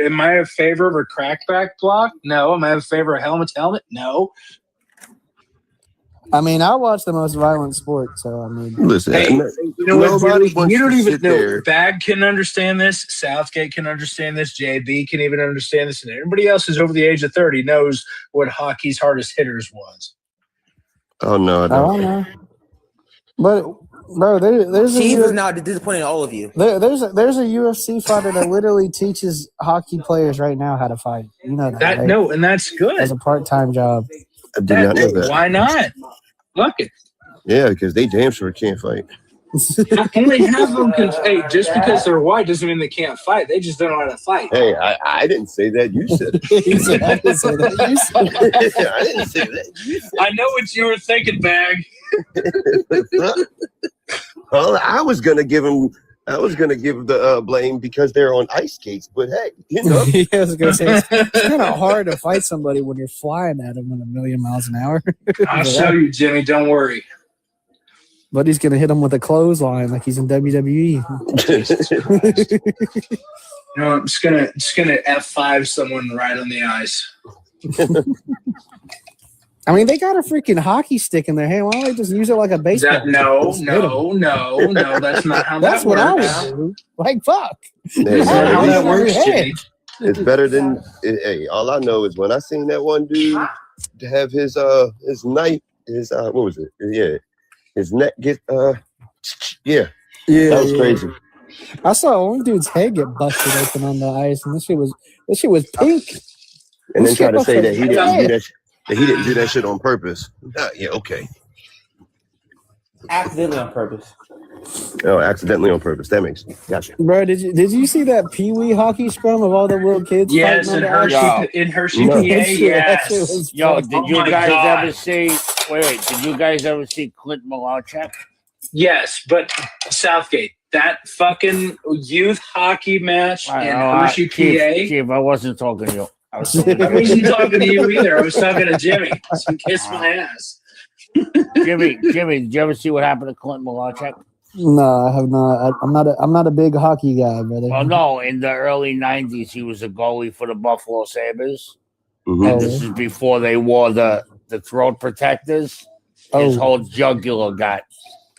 Am I in favor of a crackback block? No. Am I in favor of helmet to helmet? No. I mean, I watch the most violent sport, so I mean, listen. Hey, you know what? You don't even know. There. Bagg can understand this. Southgate can understand this. JB can even understand this, and everybody else who's over the age of 30 knows what hockey's hardest hitters was. Oh no, I don't know. But bro, there's Steve is now disappointing all of you. There's a UFC fighter that literally teaches hockey players right now how to fight. You know that, right? No, and that's good. As a part-time job. I did not know that. Why not? Look it. Yeah, because they damn sure can't fight. Only half of them can. Hey, just because they're white doesn't mean they can't fight. They just don't know how to fight. Hey, I didn't say that. You said it. I didn't say that. You said it. I didn't say that. I know what you were thinking, Bagg. Well, I was gonna give the blame because they're on ice skates, but hey, you know. Yeah, I was gonna say it's kind of hard to fight somebody when you're flying at them at 1,000,000 miles an hour. I'll show you, Jimmy. Don't worry. But he's gonna hit him with a clothesline like he's in WWE. No, I'm just gonna F5 someone right on the ice. I mean, they got a freaking hockey stick in their hand. Why don't they just use it like a baseball? No. That's not how that's that what works. I would do. Like, fuck. Hey, That's not how that works, Jimmy. it's better than. Hey, all I know is when I seen that one dude to have his knife, what was it? Yeah, his neck get yeah, that was crazy. I saw one dude's head get busted open on the ice, and this shit was pink. And then try to say that he didn't do that. That he didn't do that shit on purpose. Yeah, okay. Accidentally on purpose. Oh, accidentally on purpose. That makes sense. Gotcha. Bro, did you see that Pee Wee hockey scrum of all the little kids? Yes, fighting in on the ice? Hershey, No. PA, That shit yes. was Yo, fucking- did you my guys God. ever see? Wait, did you guys ever see Clint Malarchuk? Yes, but Southgate, that fucking youth hockey match in Hershey, PA. Chief, I wasn't talking to you. I was talking I to wasn't talking to you either. I was talking to Jimmy. So kiss my ass. Jimmy, did you ever see what happened to Clint Malarchuk? No, I have not. I'm not a big hockey guy, brother. Well, no, in the early 90s, he was a goalie for the Buffalo Sabres. Mm-hmm. And this is before they wore the throat protectors. His whole jugular got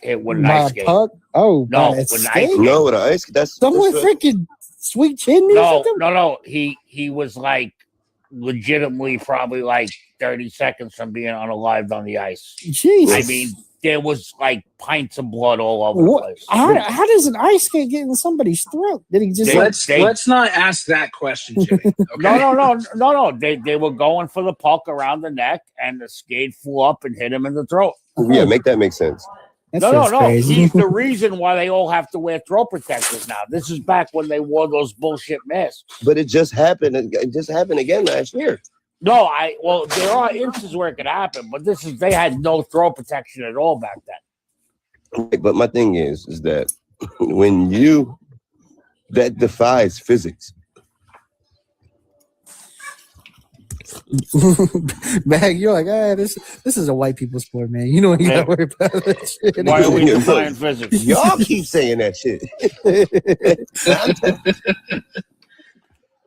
hit with an By ice a skate. puck? Oh, No, by a with an ice skate? skate. No, with an ice. That's Someone that's freaking sweet chin me or No, something? he was like legitimately probably like 30 seconds from being unalived on the ice. Jesus. I mean, there was like pints of blood all over the What? place. How does an ice skate get in somebody's throat? Did he just Let's not ask that question, Jimmy. Okay? No. They were going for the puck around the neck, and the skate flew up and hit him in the throat. Yeah, make that make sense. That No. shit's crazy. He's the reason why they all have to wear throat protectors now. This is back when they wore those bullshit masks. But it just happened. It just happened again last year. No, there are instances where it could happen, but they had no throat protection at all back then. But my thing is that when that defies physics. Bag, you're like, this is a white people sport, man. You don't got to worry about that shit. Why are we defying physics? Y'all keep saying that shit.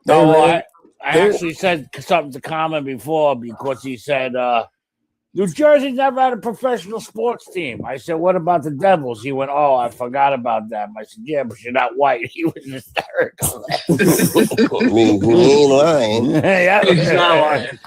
No, I actually said something to Common before because he said, New Jersey never had a professional sports team. I said, what about the Devils? He went, oh, I forgot about them. I said, yeah, but you're not white. He was hysterical. I mean, he ain't lying. Yeah, He's not lying.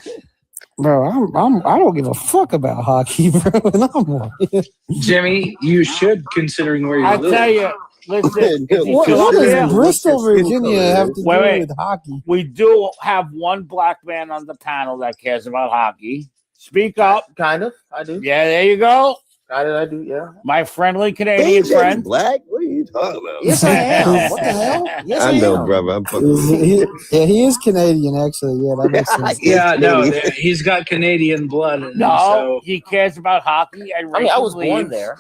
Bro, I don't give a fuck about hockey, bro. And I'm white. Jimmy, you should, considering where you I live. tell you, listen, if you What come up does here, Bristol, Virginia have to do Wait. with hockey? we do have one black man on the panel that cares about hockey. Speak up. Kind of. I do. Yeah, there you go. I do, yeah. My friendly Canadian AJ's friend. black? What are you talking about? Yes, I am. What the hell? Yes, I know, am. brother. I'm fucking. He is Canadian, actually. Yeah, that makes sense. Yeah, no, he's got Canadian blood in him. No, So he cares about hockey. And I mean, I was racing born leagues. there.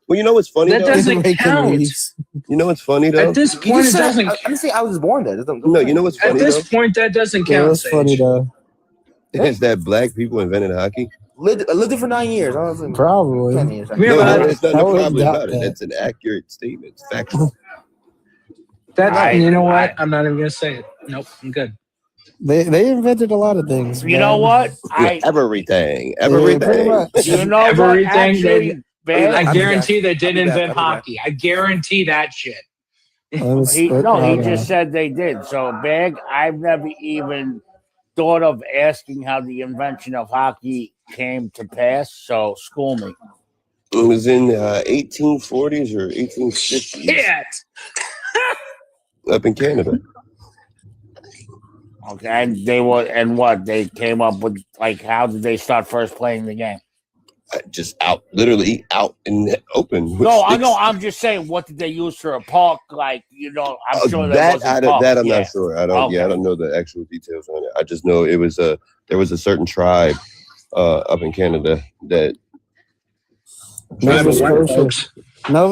Well, you know what's funny That though? doesn't Making count. leaves. You know what's funny though? At this You point, just it said, doesn't. I didn't say I was born there. No, you know what's At funny this though? point, that doesn't Yeah, count. that's funny, Sage. though. Is that black people invented hockey? I lived there for 9 years. I was in Probably. 10 years. Yeah, No, but there's nothing I wouldn't probably doubt about it. that. That's an accurate statement. It's factual. That's I- you know what? I- I'm not even gonna say it. Nope, I'm good. They invented a lot of things. You know what? Everything. pretty much. You know what? Everything Actually, I Bag, guarantee they didn't I'll be back. invent hockey. I guarantee that shit. he just said they did. So, Bag, I've never even thought of asking how the invention of hockey came to pass. So, school me. It was in 1840s or 1850s Shit. up in Canada. Okay, and they came up with, like, how did they start first playing the game? Just literally out in the open. No, I know. I'm just saying, what did they use for a park? Like, I'm sure that I'm yeah. not sure. I don't know the actual details on it. I just know it was there was a certain tribe up in Canada that Nova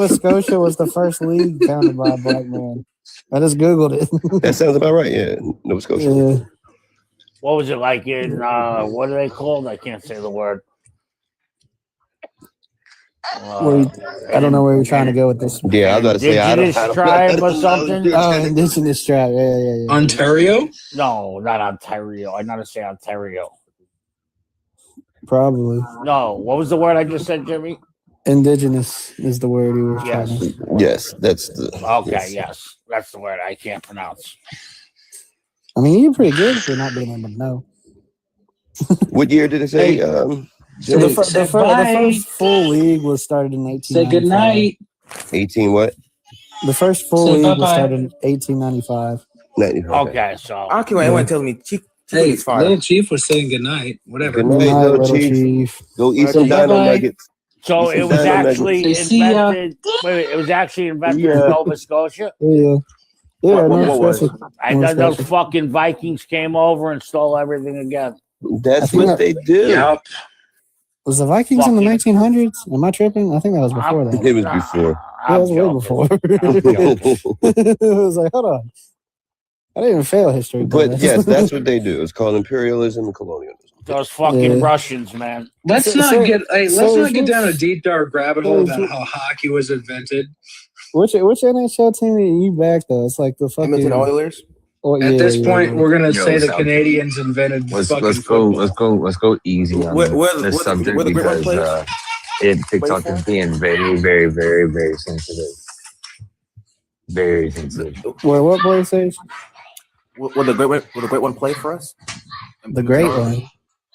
Scotia was the first league founded by a black man. I just Googled it. that sounds about right. Yeah, Nova Scotia. Yeah. What was it like in what are they called? I can't say the word. I don't know where you're trying to go with this. Yeah, I was about to say Indigenous tribe or something. Oh, indigenous tribe. Yeah. Ontario? No, not Ontario. I'm not gonna say Ontario. Probably. No, what was the word I just said, Jimmy? Indigenous is the word he was trying to. Yes, that's the. Okay, yes, that's the word I can't pronounce. I mean, you're pretty good for not being able to know. What year did it say? So the first full league was started in 1895. Say good night. 18 what? The first full league was started in 1895. 95. Okay, so I don't care what anyone tells me. Chief Hey, is fire. little Chief was saying good night. Whatever. Good night, little Chief. Go eat some Bye-bye. dino nuggets. So This it is was Dino actually Nuggets. invented. Wait, it was actually invented in Nova Scotia. Yeah. What Nova was it? Scotia. I thought those fucking Vikings came over and stole everything again. That's what they do. Yep. Was the Vikings in the 1900s? Am I tripping? I think that was before that. It was before. Yeah, it was way before. It was like, hold on. I didn't even fail history. But yes, that's what they do. It's called imperialism and colonialism. Those fucking Russians, man. Let's So- not so- get so let's not get down a who's- deep dark rabbit hole about how hockey was invented. Which NHL team are you back though? It's like the fucking Edmonton Oilers. Oh, At this point, yeah. we're gonna Yo, say the South- Canadians invented Let's fucking let's go easy on this subject where the Great White because plays? TikTok is being very, very, very, very sensitive. Very sensitive. What place is Will the great one play for us? the great one?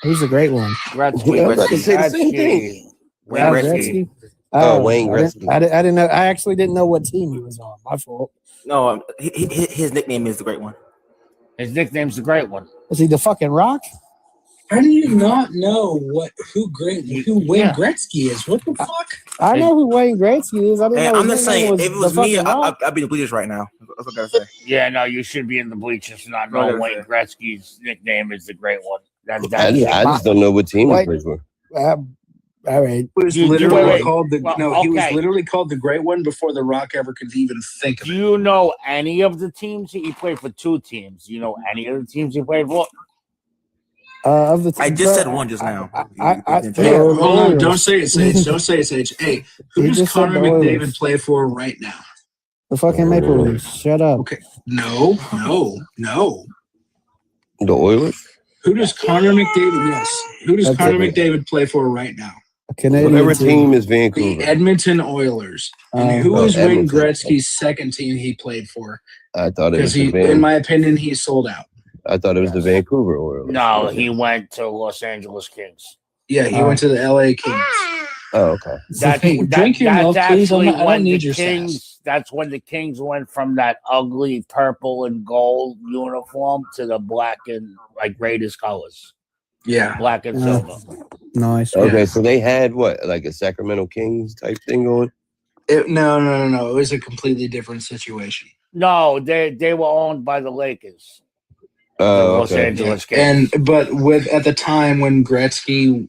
Who's the great one? Gretzky. Yeah, I was about to say the same thing. Wayne Oh, Gretzky. Wayne I Gretzky. didn't know. I actually didn't know what team he was on. My fault. No, his nickname is the Great One. His nickname's the Great One. Is he the fucking Rock? How do you not know who Wayne Yeah. Gretzky is? What the fuck? I know who Wayne Gretzky is. I didn't Hey, know. I'm his just nickname saying, if it was the me, fucking Rock. I'd be in the bleachers right now. That's what I gotta say. Yeah, no, you should be in the bleachers and not know Okay. Wayne Gretzky's nickname is the Great One. I just don't know what team he plays for. All right. He was You- literally wait. called the Well, he was okay. literally called the Great One before the Rock ever could even think of Do it. you know any of the teams? He played for two teams. Do you know any of the teams he played for? Of the I just said one just now. Hey, hold on, don't say it, Sage. Don't say it, Sage. Hey, who He does just said Connor the Oilers. McDavid play for right now? The fucking Maple Leafs. Shut up. Okay. No. The Oilers? Who does Connor McDavid? Yes. Who does That's Connor it. McDavid play for right now? A Canadian Whatever team. team is The Vancouver. Edmonton Oilers. And who was Wayne Edmonton. Gretzky's second team he played for? I thought it Because was the in my opinion, he sold out. I thought it was the Vancouver Oilers. No, he went to Los Angeles Kings. Yeah, he went to the LA Kings. Oh, okay. Hey, drink your milk, please. I don't need your Kings. sass. That's when the Kings went from that ugly purple and gold uniform to the black and like Raiders colors, Yeah. black and Yeah. silver. Nice. Okay, so they had what, like a Sacramento Kings type thing going? No. It was a completely different situation. No, they were owned by the Lakers. The Oh, Los okay. Angeles Kings. But at the time when Gretzky,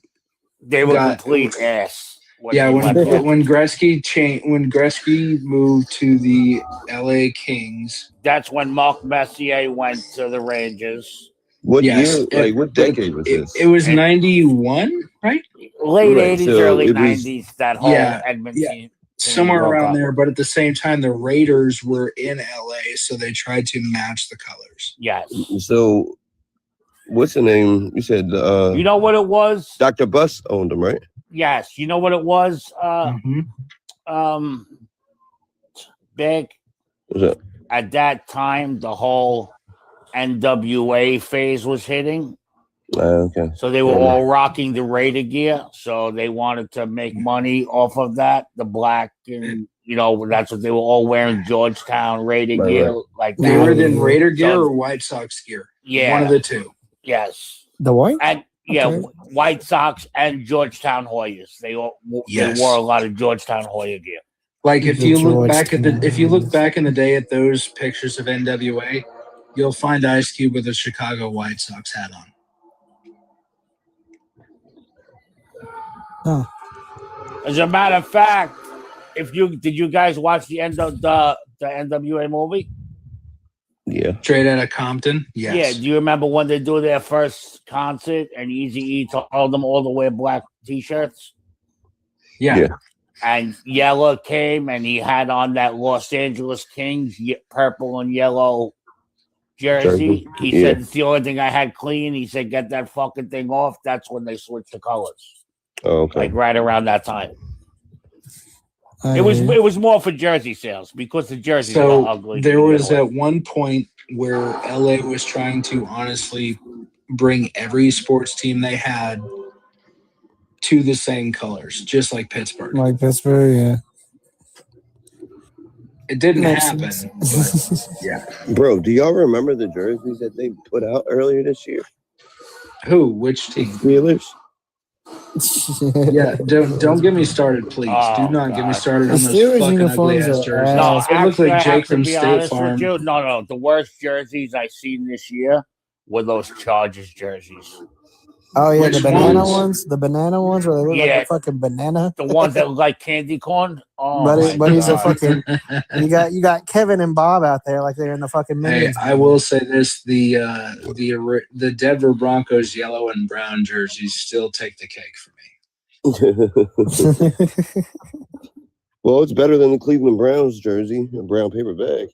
They were got- complete ass. When yeah, they when went there. when Gretzky moved to the LA Kings, That's when Mark Messier went to the Rangers. What Yes, year, like what decade was this? it was 91, right? Late Right, 80s, so early it was- 90s, that whole Yeah, Edmonton yeah. team. somewhere broke around up. there. But at the same time, the Raiders were in LA, so they tried to match the colors. Yes. So, what's the name? You said You know what it was? Dr. Bus owned them, right? Yes. You know what it was? Big. What's that? At that time, the whole NWA phase was hitting. Okay. So they were all rocking the Raider gear. So they wanted to make money off of that. The black and that's what they were all wearing, Georgetown Raider gear, like They that. were in Raider gear So- or White Sox gear. Yeah. One of the two. Yes. The white? And Okay. White Sox and Georgetown Hoyas. They wore a lot of Georgetown Hoya gear. Like if The you look back at Georgetown. if you look back in the day at those pictures of NWA, you'll find Ice Cube with a Chicago White Sox hat on. As a matter of fact, did you guys watch the NWA movie? Yeah. Straight out of Compton. Yeah. Yes. Do you remember when they do their first concert and Eazy-E told them all to wear black t-shirts? Yeah. Yeah. And Yella came and he had on that Los Angeles Kings purple and yellow jersey. He Yeah. said it's the only thing I had clean. He said, get that fucking thing off. That's when they switched the colors. Oh, okay. Like right around that time. It was more for jersey sales because the jerseys were So ugly. there was at one point where LA was trying to honestly bring every sports team they had to the same colors, just like Pittsburgh. Like Pittsburgh, yeah. It didn't Makes happen. sense. But yeah. Bro, do y'all remember the jerseys that they put out earlier this year? Who? Which team? Steelers? Yeah, don't get me started, please. Oh, Do not get me God. started The on those Steelers fucking ugly uniforms ass are jerseys. No, ass. It looked actually, like I have Jake to from be State honest Farm. with you. No. The worst jerseys I seen this year were those Chargers jerseys. Oh yeah, Which the banana ones? ones. The banana ones where they look like Yeah. a fucking banana. The ones that look like candy corn. Oh, But my he's a God. fucking. You got Kevin and Bob out there like they're in the fucking Hey, Minions. I will say this: the Denver Broncos yellow and brown jerseys still take the cake for me. Well, it's better than the Cleveland Browns jersey, a brown paper bag.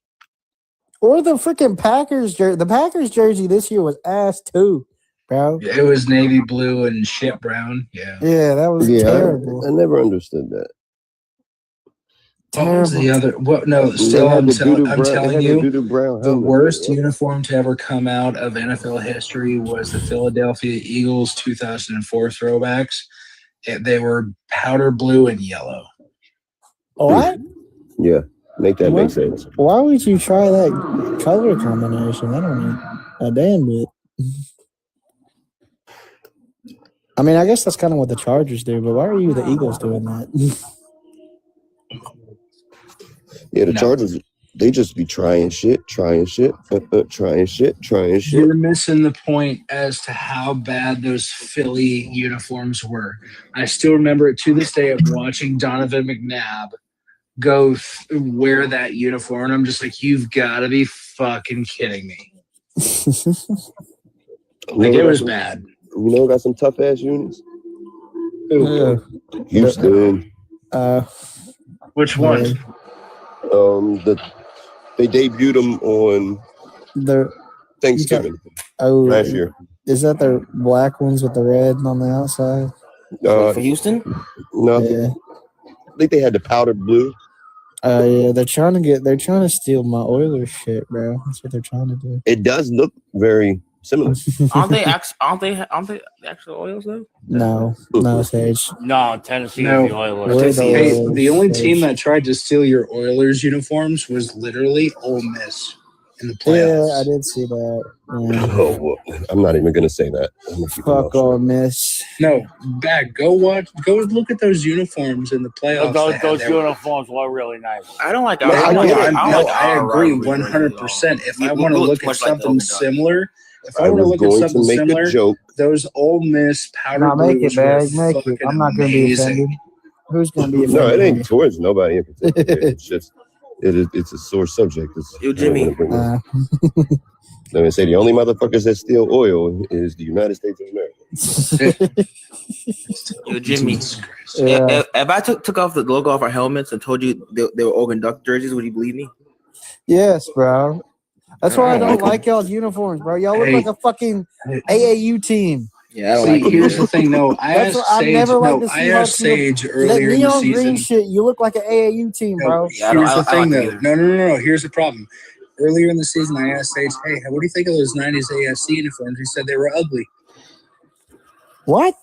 Or the freaking Packers jersey. The Packers jersey this year was ass too, bro. It was navy blue and shit brown. Yeah. Yeah, that was terrible. I never understood that. What was the other? What? No, They still, had I'm the doo-doo brown- telling they had you, doo-doo brown the helmet, worst right? uniform to ever come out of NFL history was the Philadelphia Eagles 2004 throwbacks. They were powder blue and yellow. What? Yeah, make that What? make sense. Why would you try that color combination? I don't know. A damn bit. I mean, I guess that's kind of what the Chargers do, but why are you the Eagles doing that? Yeah, the No. Chargers, they just be trying shit. You're missing the point as to how bad those Philly uniforms were. I still remember it to this day of watching Donovan McNabb wear that uniform, and I'm just like, you've got to be fucking kidding me. Like, it was bad. You know, got some tough ass units. Yeah. Houston. Which one? They debuted them on The Thanksgiving last last year. Is that the black ones with the red on the outside? For Houston? No, Yeah. I think they had the powdered blue. Yeah, they're trying to steal my Oilers shit, bro. That's what they're trying to do. It does look very similar. Aren't they the actual Oilers though? No, Sage. No, Tennessee No. is the Oilers. We're the Hey, Oilers, the only Sage. team that tried to steal your Oilers uniforms was literally Ole Miss in the Yeah, playoffs. I did see that. Yeah. Oh, well, I'm not even gonna say that. I'm gonna keep my Fuck mouth Ole shut. Miss. No, Bagg, go look at those uniforms in the playoffs. Those They were- uniforms were really nice. I don't like. No, I No, get it. I agree 100%. If I want to look at something similar, I was going to make a joke. those Ole Miss powder No, make blues it, Bagg. were Make it. fucking I'm not going to be amazing. offended. Who's going to be No, offended? it ain't towards nobody in particular. It's just it's a sore subject. Yo, Jimmy. Let me say the only motherfuckers that steal oil is the United States of America. Yo, Jimmy. Yeah. If I took off the logo off our helmets and told you they were Oregon Duck jerseys, would you believe me? Yes, bro. That's why I don't like like y'all's uniforms, bro. Y'all look Hey. like a fucking AAU team. Yeah, I don't See, like here's it. the thing. No, I That's asked what I've Sage. never liked No, the I asked Seahawks uniform. Sage That earlier in the neon season. green shit, you look like an AAU team, No, bro. Yeah, I here's the don't thing, like though. it No. Here's the problem. Earlier in the season, I asked Sage, "Hey, what do you think of those '90s AFC uniforms?" He said they were ugly. What?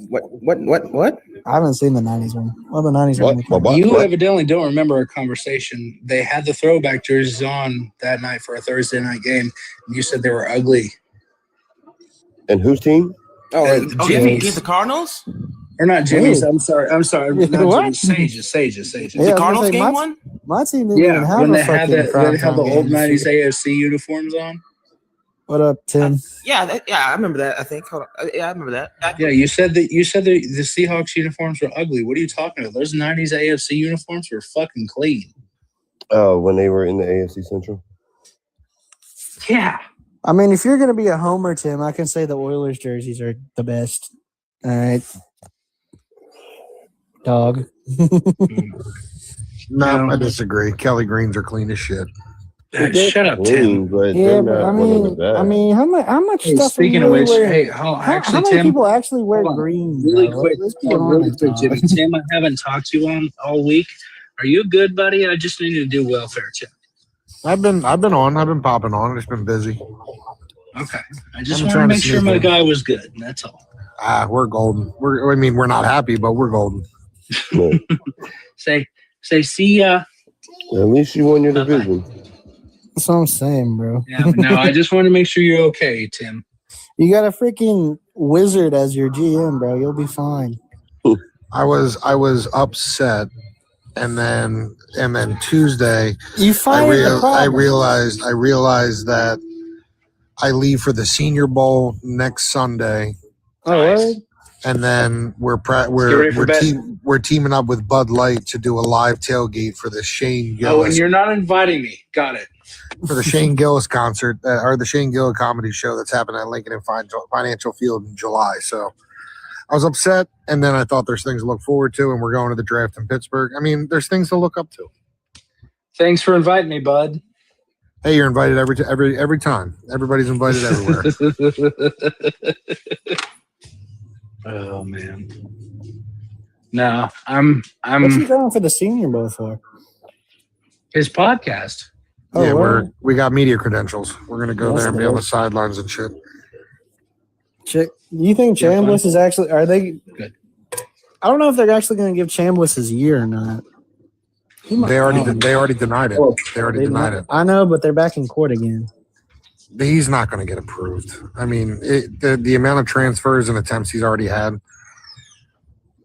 What? I haven't seen the 90s one. Well, the 90s What? one. What? You What? evidently don't remember our conversation. They had the throwback jerseys on that night for a Thursday night game, and you said they were ugly. And whose team? Jimmy's. Against the Cardinals? Or not Jimmy's. Ooh. I'm sorry. Not What? Jimmy's. Sage's. Yeah, I The was gonna Cardinals say, game one? My team didn't even Yeah, have when a they had fucking they had the old game. '90s AFC uniforms on. What up, Tim? Yeah, I remember that. I think. Hold on. Yeah, I remember that. Yeah, you said the Seahawks uniforms were ugly. What are you talking about? Those '90s AFC uniforms were fucking clean. Oh, when they were in the AFC Central. Yeah. I mean, if you're gonna be a homer, Tim, I can say the Oilers jerseys are the best. All right, dog. No, No. I disagree. Kelly Greens are clean as shit. Shut up, Clean, Tim. but Yeah, they're but not I one of the mean, best. how much Hey, stuff speaking are of you which, really wearing? hey, How actually, many Tim, people actually wear hold on. green? really bro? quick, Let's be really honest. quick, Jimmy. dog. Tim, I haven't talked to you on all week. Are you good, buddy? I just need to do welfare check. I've been popping on. It's been busy. Okay. I just I'm want to trying to make sure sneak my in. guy was good. That's all. We're golden. We're not happy, but we're golden. No. Say, see ya. At least you won your Bye-bye. division. That's what I'm saying, bro. Yeah, no, I just want to make sure you're okay, Tim. You got a freaking wizard as your GM, bro. You'll be fine. I was upset, and then Tuesday You fired the I problem. realized that I leave for the Senior Bowl next Sunday, Oh, word? and then we're ready for bed. we're teaming up with Bud Light to do a live tailgate for the Shane Gillis Oh, and you're not inviting me. Got it. for the Shane Gillis concert or the Shane Gillis comedy show that's happening at Lincoln and Financial Field in July. So I was upset, and then I thought there's things to look forward to, and we're going to the draft in Pittsburgh. I mean, there's things to look up to. Thanks for inviting me, bud. Hey, you're invited every time. Everybody's invited everywhere. Oh man. No, I'm What's he going for the Senior Bowl for? his podcast. Oh, Yeah, word? we got media credentials. We're gonna go That's there and be on dope. the sidelines and shit. You think Yeah, fun. Chambliss is actually? Are they Good. I don't know if they're actually going to give Chambliss his year or not. They already denied it. Oh, They already denied it. I know, but they're back in court again. He's not going to get approved. I mean, the amount of transfers and attempts he's already had.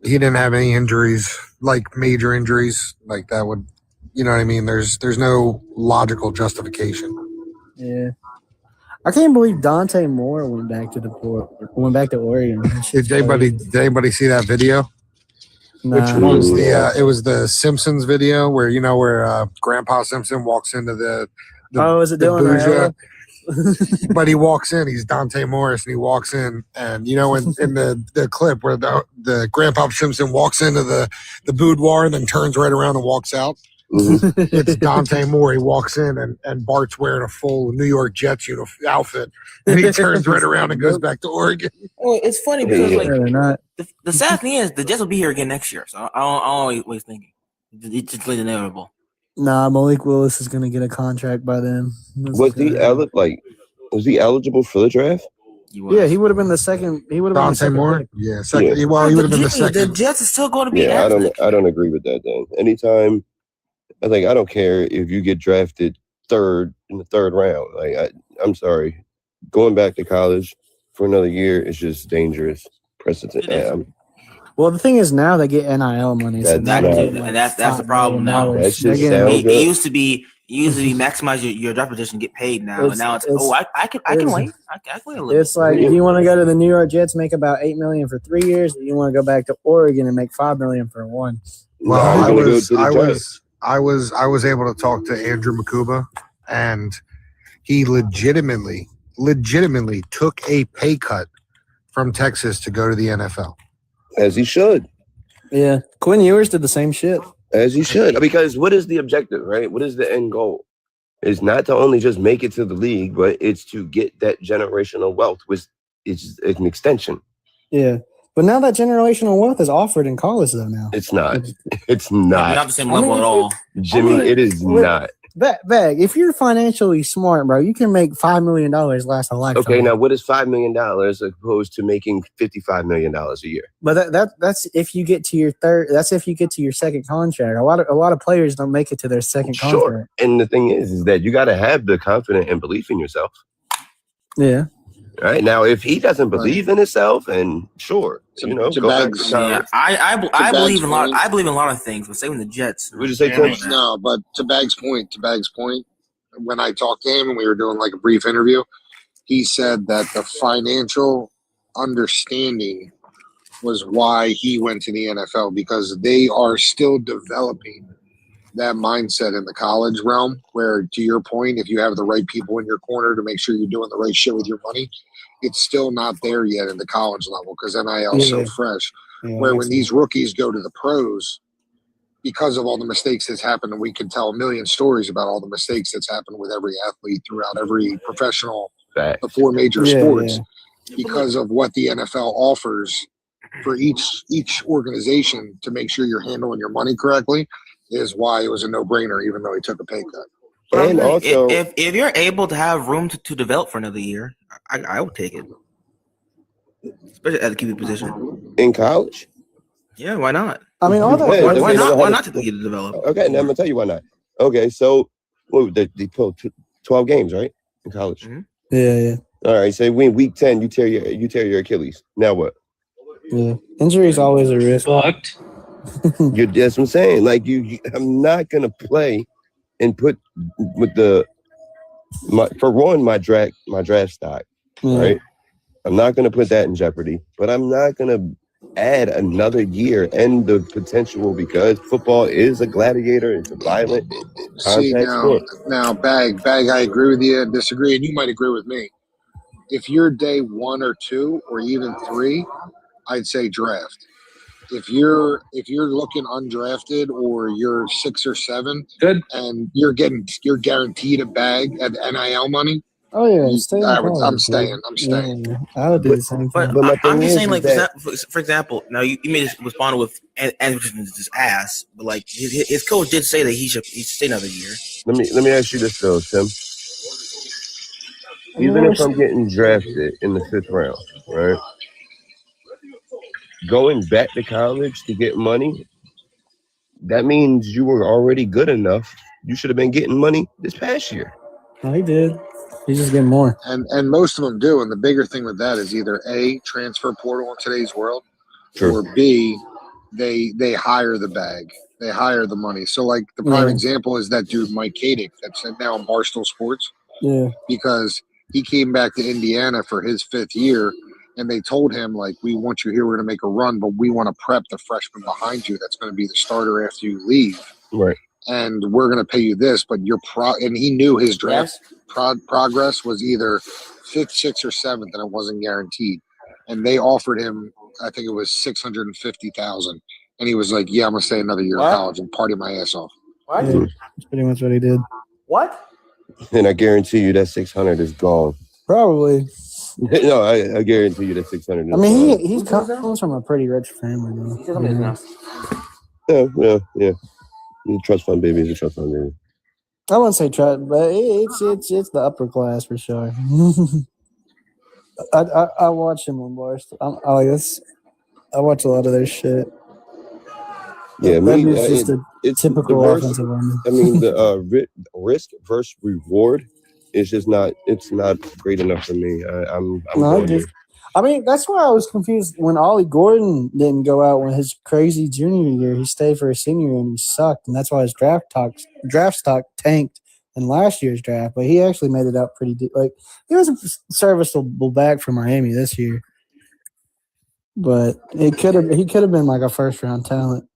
He didn't have any injuries, like major injuries, like that would, you know what I mean? There's no logical justification. Yeah, I can't believe Dante Moore went back to Oregon. Did anybody see that video? Nah. Which one's It was the Simpsons video where Grandpa Simpson walks into the is it the Dylan booze, Raiola? but he walks in. He's Dante Morris, and he walks in, and in the clip where the Grandpa Simpson walks into the boudoir and then turns right around and walks out. Mhm. It's Dante Moore. He walks in, and Bart's wearing a full New York Jets outfit, and he turns right around and goes back to Oregon. Well, it's funny because Yeah. like No, they're not. the sad thing is the Jets will be here again next year, so I don't always thinking it's just like inevitable. Nah, Malik Willis is going to get a contract by then. Was he eligible for the draft? Yeah, he would have been the second. He would have been the Dante second Moore, pick. yeah, second. Yeah. Well, he would have been the The second. Jets is still going to be. Yeah, average. I don't agree with that. Then anytime, I don't care if you get drafted third in the third round. I'm sorry, going back to college for another year is just dangerous precedent. It is. Well, the thing is now they get NIL money. So That's now right. they get, And that's the problem now. That shit They're getting- sounds It good. used to be maximize your draft position, get paid now, and now it's I can wait. I can wait a little. It's like if you want to go to the New York Jets, make about $8 million for 3 years. If you want to go back to Oregon and make $5 million for one. Well, No, I I'm gonna go was to the Giants. I was able to talk to Andrew Makuba, and he legitimately took a pay cut from Texas to go to the NFL. As he should. Yeah. Quinn Ewers did the same shit. As he should. Because what is the objective, right? What is the end goal? It's not to only just make it to the league, but it's to get that generational wealth, which is an extension. Yeah. But now that generational wealth is offered in college, though, now. It's not. It's not. Not the same level at all. Jimmy, it is not. Bagg, if you're financially smart, bro, you can make $5 million last a lifetime. Okay, now what is $5 million opposed to making $55 million a year? But that's if you get to your third. That's if you get to your second contract. A lot of players don't make it to their second contract. Sure. And the thing is that you got to have the confidence and belief in yourself. Yeah. Right now, if he doesn't believe in himself, and sure, To go Bagg's- back. I Bagg's believe in a lot. point. I believe in a lot of things, but saving the Jets. Would you say, Yeah, Tim? No, but to Bagg's point, when I talked to him and we were doing like a brief interview, he said that the financial understanding was why he went to the NFL, because they are still developing that mindset in the college realm where, to your point, if you have the right people in your corner to make sure you're doing the right shit with your money, it's still not there yet in the college level because NIL is so fresh. Yeah, Where when these rookies go to the pros, because of all the mistakes that's happened, and we can tell a million stories about all the mistakes that's happened with every athlete throughout every professional, the four major sports, because of what the NFL offers for each organization to make sure you're handling your money correctly, is why it was a no-brainer, even though he took a pay cut. And also, if you're able to have room to develop for another year, I would take it, especially at the QB position in college, yeah, why not? I mean, all that. Why not take the year to develop? Okay, now I'm gonna tell you why not. Okay, so they pulled 12 games, right, in college. Mm-hmm. Yeah. All right, say win week 10, you tear your Achilles. Now what? Yeah. Injury is always a risk. Fucked. That's what I'm saying. Like I'm not gonna play and put with my draft stock, right? I'm not gonna put that in jeopardy, but I'm not gonna add another year and the potential, because football is a gladiator. It's a violent contact sport. Now, Bagg, I agree with you, disagree, and you might agree with me. If you're day 1 or 2 or even 3, I'd say draft. If you're looking undrafted or you're 6 or 7, good, and you're guaranteed a bag at NIL money. Oh yeah, I'm staying. Yeah, I would do the same thing. But I'm just saying, like, for example, now you may just respond with his ass, but like his coach did say that he should stay another year. Let me ask you this though, Tim. Even if I'm getting drafted in the 5th round, right? Going back to college to get money, that means you were already good enough. You should have been getting money this past year. No, he did. He's just getting more. And most of them do. And the bigger thing with that is either A, transfer portal in today's world, or B, they hire the bag. They hire the money. So, like, the prime example is that dude, Mike Kadick, that's now on Barstool Sports. Yeah. Because he came back to Indiana for his 5th year, and they told him, like, we want you here. We're going to make a run, but we want to prep the freshman behind you that's going to be the starter after you leave. Right. And we're going to pay you this, but and he knew his draft progress was either 5th, 6th, or 7th, and it wasn't guaranteed. And they offered him, I think it was $650,000, and he was like, "Yeah, I'm gonna stay another year in college and party my ass off." What? Yeah, that's pretty much what he did. What? And I guarantee you that 600 is gone. Probably. No, I guarantee you that 600 is I mean, gone. he comes from a pretty rich family, though. Yeah. The trust fund baby is a trust fund baby. I wouldn't say trust, but it's the upper class for sure. I watch him on Barstool. I watch a lot of their shit. Yeah, it's typical offensive lineman. I mean, the risk versus reward is just not. It's not great enough for me. I mean, that's why I was confused when Ollie Gordon didn't go out when his crazy junior year. He stayed for his senior year and he sucked, and that's why his draft stock tanked in last year's draft. But he actually made it out pretty deep. Like, he was a serviceable back for Miami this year, but he could have been like a 1st-round talent.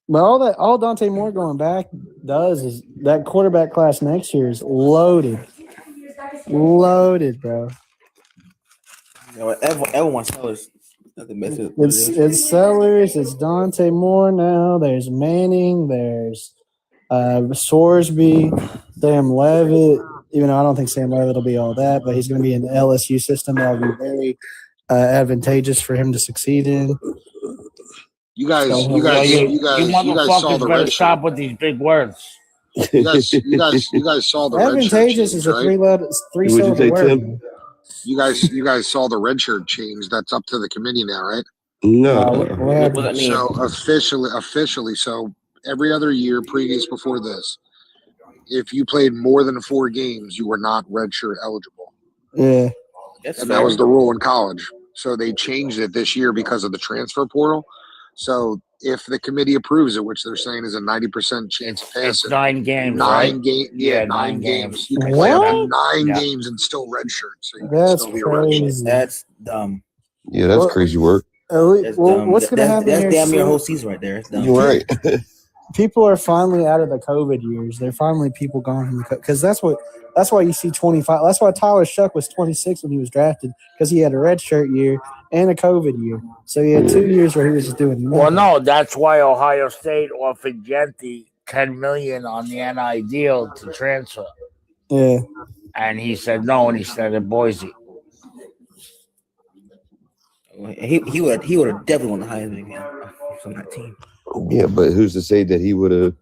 But all Dante Moore going back does is that quarterback class next year is loaded. Loaded, bro. Everyone wants Sellers. It's Sellers. It's Dante Moore now. There's Manning. There's Sorsby, Sam Levitt. Even though I don't think Sam Levitt will be all that, but he's going to be in the LSU system. That'll be very advantageous for him to succeed in. You guys saw motherfuckers the better red stop shirt. with these big words. You guys saw the red shirt Advantageous change, is a right? three-syllable word. Tim? You guys saw the red shirt change. That's up to the committee now, right? No. What does that mean? So officially, so every other year previous before this, if you played more than 4 games, you were not redshirt eligible. Yeah. And that was the rule in college. So they changed it this year because of the transfer portal. So if the committee approves it, which they're saying is a 90% chance of It's passing, 9 games, right? 9 games. You can play up to 9 games and still redshirt. So you can still be a redshirt. Crazy. That's dumb. Yeah, that's crazy work. That's dumb. What's going to happen That's here damn near a soon? whole season right there. It's dumb. You're right. People are finally out of the COVID years. They're finally people gone from the because that's why you see 25. That's why Tyler Shuck was 26 when he was drafted because he had a red shirt year and a COVID year. So he had 2 years where he was just doing nothing. Well, no, that's why Ohio State offered Genti $10 million on the NI deal to transfer. Yeah. And he said no, and he said at Boise. He would have definitely won the Heisman again from that team. Yeah, but who's to say that he would have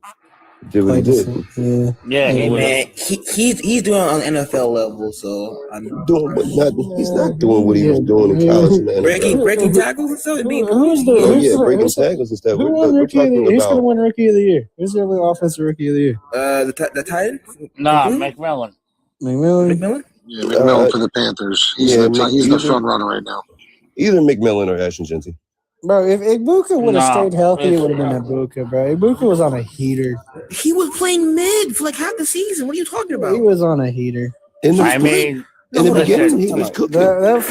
did what he did? Hey, man, he's doing it on NFL level, so I'm he's not doing what he was doing in college and the NFL. breaking tackles and stuff. Breaking tackles and stuff. Who won Rookie of the Year? Who's going to win Rookie of the Year? Who's the only offensive Rookie of the Year? The Titan? Nah, McMillan. McMillan? Yeah, McMillan for the Panthers. He's the front runner right now. Either McMillan or Ashton Genty. Bro, if Ibuka would have stayed healthy, it would have been Ibuka, bro. Ibuka was on a heater. He was playing mid for like half the season. What are you talking about? He was on a heater. In the beginning, he was cooking. That's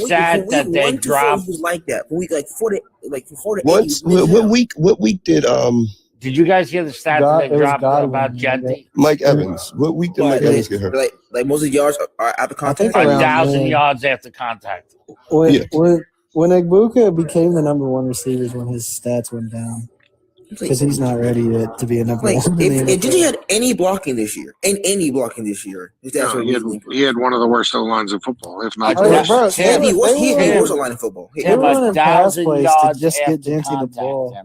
sad that they dropped. He was like that. What week did Did you guys hear the stats that they dropped about Genti? Mike Evans? What week did Mike Evans get hurt? Like most of the yards are after contact. 1,000 yards after contact. When Ibuka became the number 1 receiver is when his stats went down. Because he's not ready yet to be a number 1. If Genti had any blocking this year, his stats were he had one of the worst O-lines in football, if not he was a line in football. They were running pass plays to just get Genti the ball.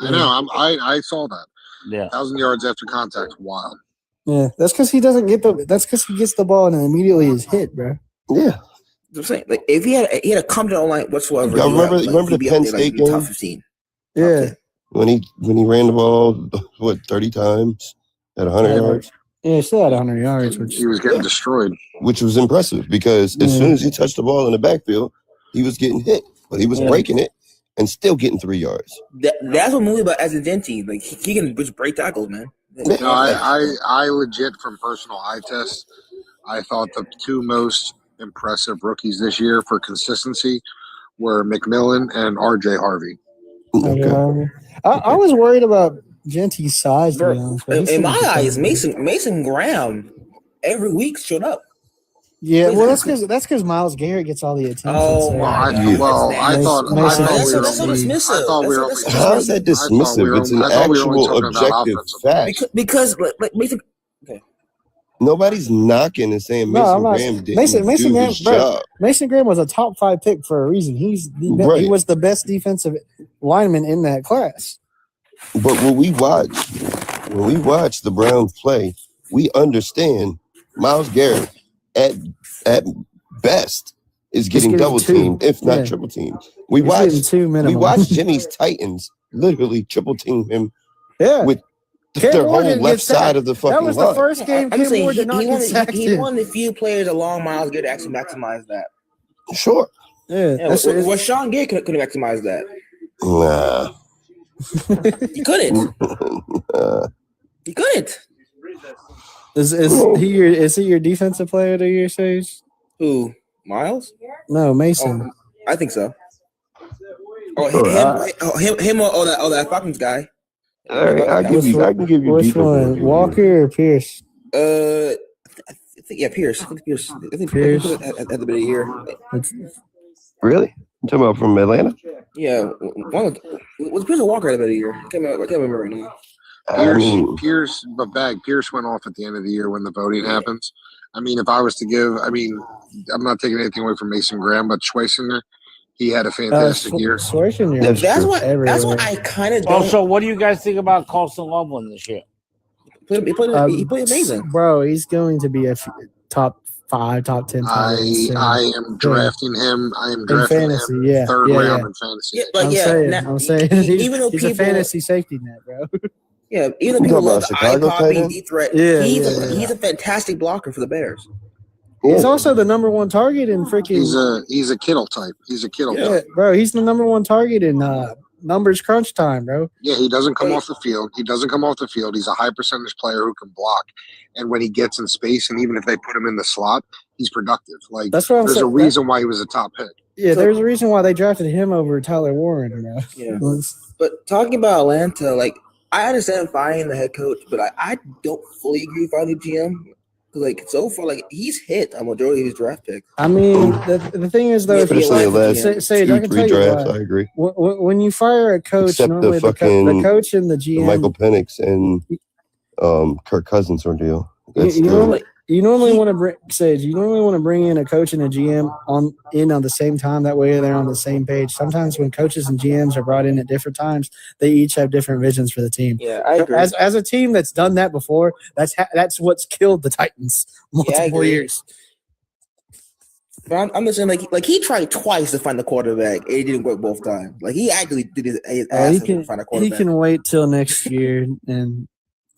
I know. I saw that. Yeah, 1,000 yards after contact. Wild. Yeah, that's because he doesn't get the. That's because he gets the ball and immediately is hit, bro. Yeah, I'm saying like if he had a competent online whatsoever. Y'all remember the Penn State game? Top 15. Yeah, when he ran the ball 30 times at 100 yards. Yeah, he still had 100 yards, which he was getting destroyed, which was impressive because as soon as he touched the ball in the backfield, he was getting hit, but he was breaking it and still getting 3 yards. That's what movie about Genti. Like he can just break tackles, man. No, I legit from personal eye test, I thought the 2 most impressive rookies this year for consistency were McMillan and RJ Harvey. Okay. I was worried about Genti's size. To be honest, in my eyes, Mason Graham every week showed up. Yeah, well, that's because Myles Garrett gets all the attention. I thought we were. How is that dismissive? It's an actual objective fact. Because Mason. Okay. Nobody's knocking and saying Mason Graham didn't do his job. Mason Graham was a top 5 pick for a reason. He was the best defensive lineman in that class. But when we watch the Browns play, we understand Myles Garrett at best is getting double teamed, if not triple teamed. We watch Jimmy's Titans literally triple team him with their whole left side of the fucking line. That was the first game Cam Ward did not get sacked. He won the few players along Myles Garrett to actually maximize that. Sure. Yeah. Well, Sean Gay couldn't maximize that. Nah. He couldn't. He couldn't. Is he your defensive player of the year, Sage? Who? Miles? No, Mason. I think so. Him or that Falcons guy. All right, I can give you which one? Walker or Pierce? I Pierce. I think Pierce. I think Pierce. at the beginning of the year. Really? You talking about from Atlanta? Yeah, was Pierce or Walker at the beginning of the year? I can't remember right now. Pierce went off at the end of the year when the voting happens. I mean, if I was to give, I'm not taking anything away from Mason Graham, but Schweissinger, he had a fantastic year. Schweissinger. That's That's what I kind of don't. Also, what do you guys think about Colson Loveland this year? He played amazing, bro. He's going to be a top 5, top 10. I am drafting him. I am drafting fantasy, him third round in fantasy. I'm saying even though he's people, a fantasy safety net, bro. Yeah, even though people love the eye copy, deep threat, he's a fantastic blocker for the Bears. He's also the number 1 target in freaking. He's a Kittle type. Type, bro. He's the number 1 target in numbers crunch time, bro. Yeah, he doesn't come off the field. He's a high percentage player who can block, and when he gets in space, and even if they put him in the slot, he's productive. Like that's what I'm there's saying. a reason why he was a top pick. Yeah, there's a reason why they drafted him over Tyler Warren, bro. Yeah, but talking about Atlanta, like. I understand firing the head coach, but I don't fully agree with firing the GM. Like so far, like he's hit a majority of his draft picks. I mean, the thing is though, especially the last say, I can tell drafts, you why. I agree. When you fire a coach, except normally the coach and the GM, Michael Penix and Kirk Cousins ordeal. You normally want to bring Sage. You normally want to bring in a coach and a GM on the same time. That way, they're on the same page. Sometimes when coaches and GMs are brought in at different times, they each have different visions for the team. Yeah, I agree. As a team that's done that before, that's what's killed the Titans multiple years. But I'm just saying, like he tried twice to find the quarterback, and it didn't work both times. Like he actually did his ass to find a quarterback. He can wait till next year and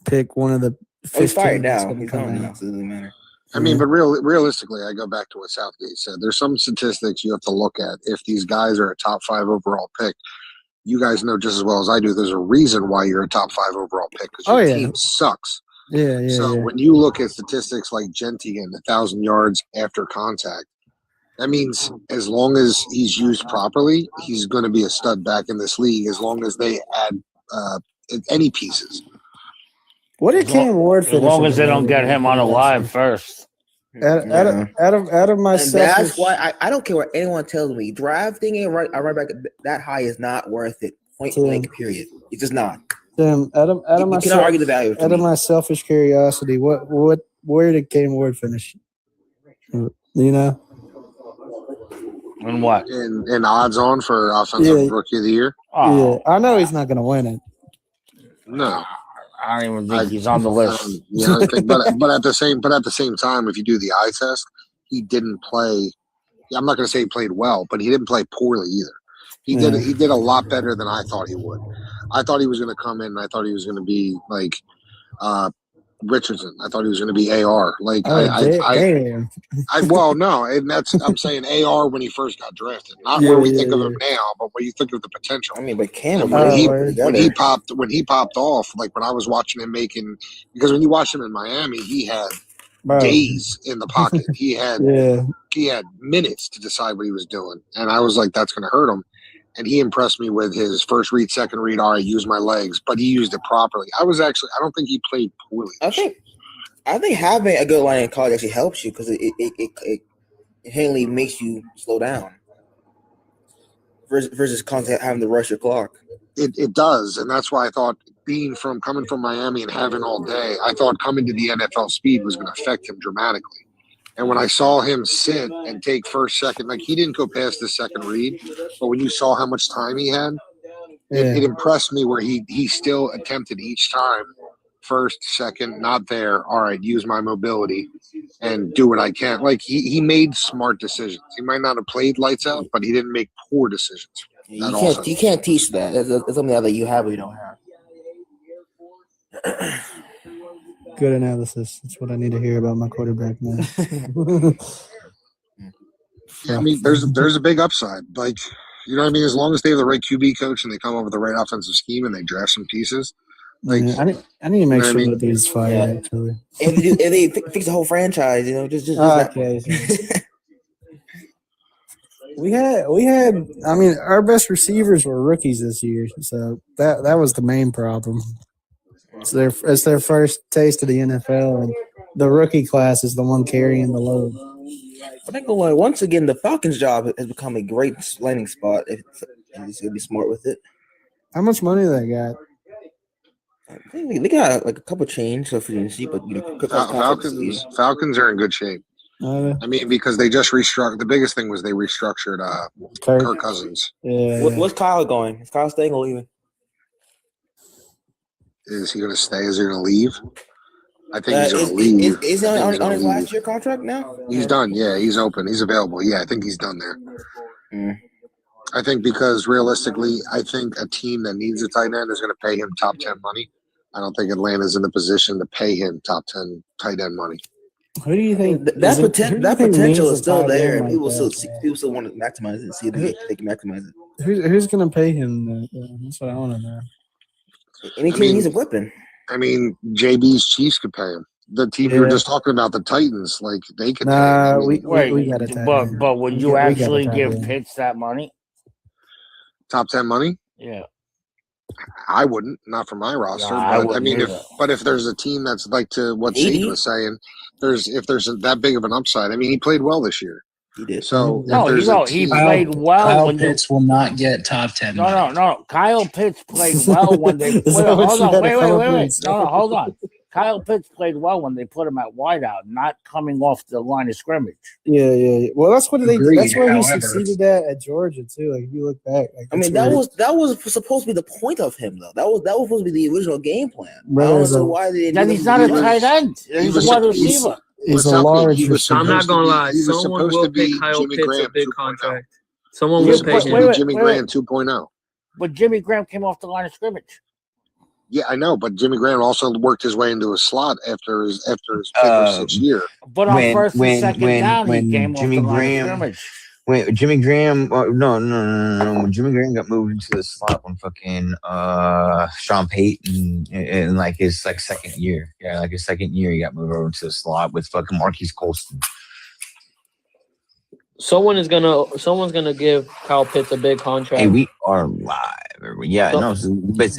pick one of the. He's fired now. He's gone now, so it doesn't matter. I mean, but realistically, I go back to what Southgate said. There's some statistics you have to look at. If these guys are a top 5 overall pick, you guys know just as well as I do, there's a reason why you're a top 5 overall pick because your team sucks. So when you look at statistics like Genti and 1,000 yards after contact, that means as long as he's used properly, he's going to be a stud back in this league as long as they add any pieces. What did Cam Ward finish? As long as they don't get him on a live first. Out of my and that's why I don't care what anyone tells me. Drafting a right back that high is not worth it. Point blank. Period. It's just not. Out of my cannot argue the value. Out of my selfish curiosity, where did Cam Ward finish? You know. And what? In odds on for offensive rookie of the year. Oh. Yeah, I know he's not going to win it. No. I don't even think he's on the list. But at the same time, if you do the eye test, he didn't play. I'm not going to say he played well, but he didn't play poorly either. He did a lot better than I thought he would. I thought he was going to come in, and I thought he was going to be like Richardson. I thought he was going to be AR. Like damn. And I'm saying AR when he first got drafted, not where we think of him now, but where you think of the potential. I mean, but Cam when he popped off, like when I was watching him because when you watch him in Miami, he had days in the pocket. He had minutes to decide what he was doing, and I was like, that's going to hurt him. And he impressed me with his first read, second read. All right, use my legs, but he used it properly. I don't think he played poorly. I think having a good line in college actually helps you because it inherently makes you slow down versus constantly having to rush your clock. It does, and that's why I thought coming from Miami and having all day, I thought coming to the NFL speed was going to affect him dramatically. And when I saw him sit and take first, second, like he didn't go past the second read, but when you saw how much time he had, it impressed me where he still attempted each time, first, second, not there. All right, use my mobility and do what I can. Like he made smart decisions. He might not have played lights out, but he didn't make poor decisions. You can't teach that. It's something that you have or you don't have. Good analysis. That's what I need to hear about my quarterback, man. I mean, there's a big upside. Like, you know what I mean? As long as they have the right QB coach and they come up with the right offensive scheme and they draft some pieces. Like, I need to make sure that he's fired, actually. If they fix the whole franchise, just okay. We had. I mean, our best receivers were rookies this year, so that was the main problem. It's their first taste of the NFL, and the rookie class is the one carrying the load. But I go once again, the Falcons' job has become a great landing spot. And he's gonna be smart with it. How much money they got? I think they got like a couple change for free agency, but Kirk Cousins' contract is easy. Falcons are in good shape. I mean, because they just restructured. The biggest thing was they restructured Kirk Cousins. Yeah. What's Kyle going? Is Kyle staying or leaving? Is he going to stay? Is he going to leave? I think he's going to leave. Is he on his last year contract now? He's done. Yeah, he's open. He's available. Yeah, I think he's done there. I think because realistically, I think a team that needs a tight end is going to pay him top 10 money. I don't think Atlanta's in the position to pay him top 10 tight end money. Who do you think that potential is still there? And people still want to maximize it and see if they can maximize it. Who's going to pay him? That's what I want to know. Any team needs a weapon. I mean, JB's Chiefs could pay him. The team you were just talking about, the Titans, like they could. Nah, we got to. But would you actually give Pitts that money? Top 10 money? Yeah. I wouldn't, not for my roster. Nah, but I mean, if there's a team that's like to what Sage was saying, if there's that big of an upside. I mean, he played well this year. He did. So he played well. Kyle Pitts will not get top 10. No. Kyle Pitts played well when they put him. Hold on, wait. No, hold on. Kyle Pitts played well when they put him at wideout, not coming off the line of scrimmage. Yeah. Well, that's what that's where he succeeded at Georgia too. Like if you look back, I mean that was supposed to be the point of him though. That was supposed to be the original game plan. I don't know why they. Then he's not a tight end. He's a wide receiver. He's a large. I'm not gonna lie. Someone will pay Kyle Pitts a big contract. Someone will pay him. Jimmy Graham 2.0. But Jimmy Graham came off the line of scrimmage. Yeah, I know, but Jimmy Graham also worked his way into a slot after his fifth or sixth year. But on first and second down, he came off the line of scrimmage. When Jimmy Graham, no. When Jimmy Graham got moved into the slot when fucking Sean Payton in like his second year, his second year, he got moved over into the slot with fucking Marquise Colston. Someone's gonna give Kyle Pitts a big contract. Hey, we are live. Yeah, but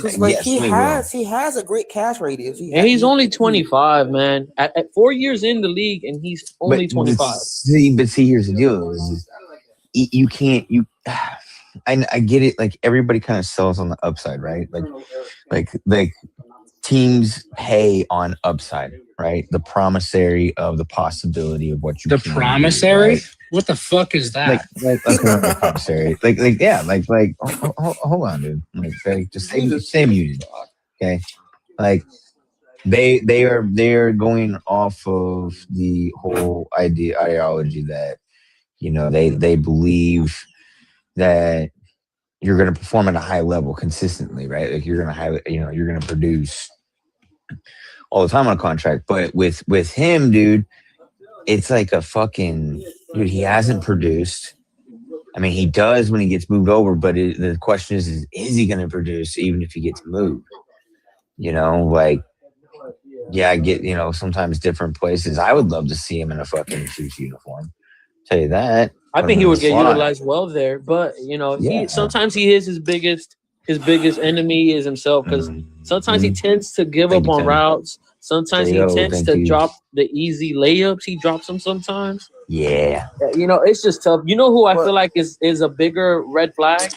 he has a great cash radius. And he's only 25, man. At 4 years in the league, and he's only 25. See, here's the deal: you can't. I get it. Like everybody kind of sells on the upside, right? Like teams pay on upside, right? The promissory of the possibility of what you. The promissory. Right? What the fuck is that? Like promissory. Hold on, dude. Just stay muted. Okay. Like they are going off of the whole ideology that they believe that you're going to perform at a high level consistently, right? Like you're going to produce all the time on a contract. But with him, dude, it's like a fucking dude. He hasn't produced. I mean, he does when he gets moved over, but the question is he going to produce even if he gets moved? I get, sometimes different places. I would love to see him in a fucking Chiefs uniform. Tell you that. I think he would get utilized well there, but sometimes he is his biggest enemy is himself because sometimes he tends to give up on routes. Sometimes he tends to drop the easy layups. He drops them sometimes. Yeah. It's just tough. You know who I feel like is a bigger red flag,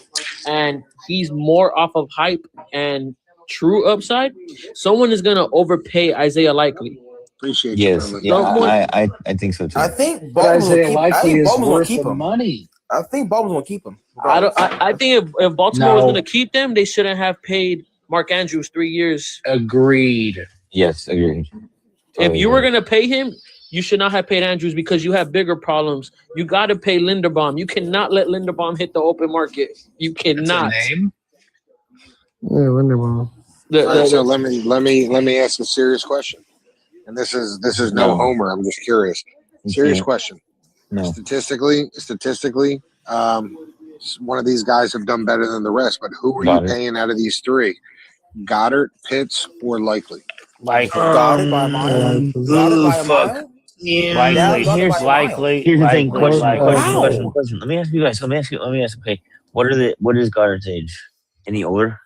and he's more off of hype and true upside. Someone is gonna overpay Isaiah Likely. Appreciate you. Yeah, I think so too. I think Baltimore's gonna keep him. Money. I think Baltimore's gonna keep him. I think if Baltimore was gonna keep them, they shouldn't have paid Mark Andrews 3 years. Agreed. Yes, agreed. If you were gonna pay him, you should not have paid Andrews because you have bigger problems. You got to pay Linderbaum. You cannot let Linderbaum hit the open market. You cannot. That's a name? Yeah, Linderbaum. So let me ask a serious question. And this is no homer. I'm just curious. Serious question. No. Statistically, one of these guys have done better than the rest. But who are you paying out of these three? Goddard, Pitts, or Likely? Goddard by a mile. Yeah, here's Likely. Here's the thing. Question. Let me ask you guys. Let me ask. Okay, what is Goddard's age? Any older?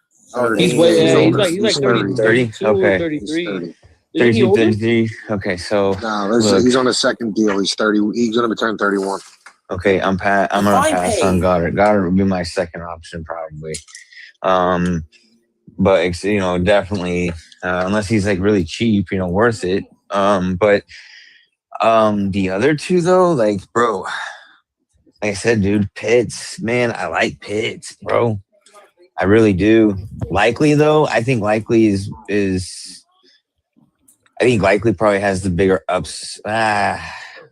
He's like 32, Okay. 33. Isn't he 32, older? 33. Okay, so No, look, he's on a second deal. He's 30. He's going to turn 31. okay, I'm gonna Fine pass pay. on Goddard. Goddard would be my second option probably. But it's, definitely unless he's like really cheap, worth it. But the other two though, like bro, like I said, dude, Pitts, man, I like Pitts, bro. I really do. Likely though, I think Likely is I think Likely probably has the bigger ups.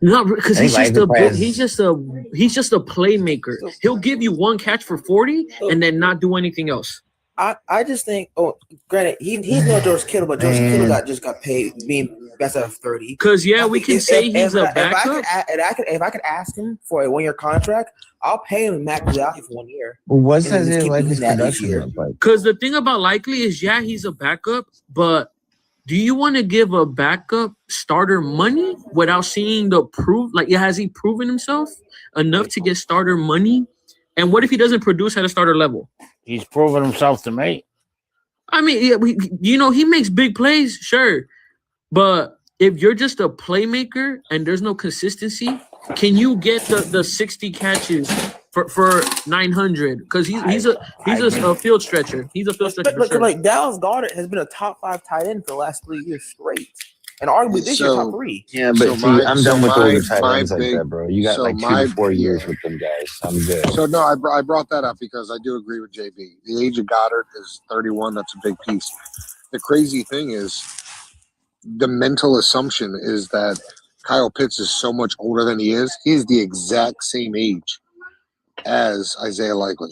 No, because I he's think just Likely probably has- he's just a playmaker. He'll give you one catch for 40 and then not do anything else. I just think. Oh, granted, he's no George Kittle, but George Kittle got paid being best out of 30. Because we can say he's a backup. If I could ask him for a 1-year contract, I'll pay him Max Value for 1 year. What's And then just Isaiah keep Likely's doing that each production year. look like? Because the thing about Likely is, he's a backup, but do you want to give a backup starter money without seeing the proof? Like, has he proven himself enough to get starter money? And what if he doesn't produce at a starter level? He's proven himself to me. I mean, he makes big plays, sure. But if you're just a playmaker and there's no consistency, can you get the 60 catches for 900? Because he's a field stretcher. He's a field stretcher. But like Dallas Goedert has been a top 5 tight end for the last 3 years straight, and arguably this year top 3. Yeah, but So I'm done with older tight my ends like big- that, bro. You got so like 2 to 4 years with them guys. I'm good. So no, I brought that up because I do agree with JB. The age of Goddard is 31. That's a big piece. The crazy thing is, the mental assumption is that Kyle Pitts is so much older than he is. He is the exact same age as Isaiah Likely.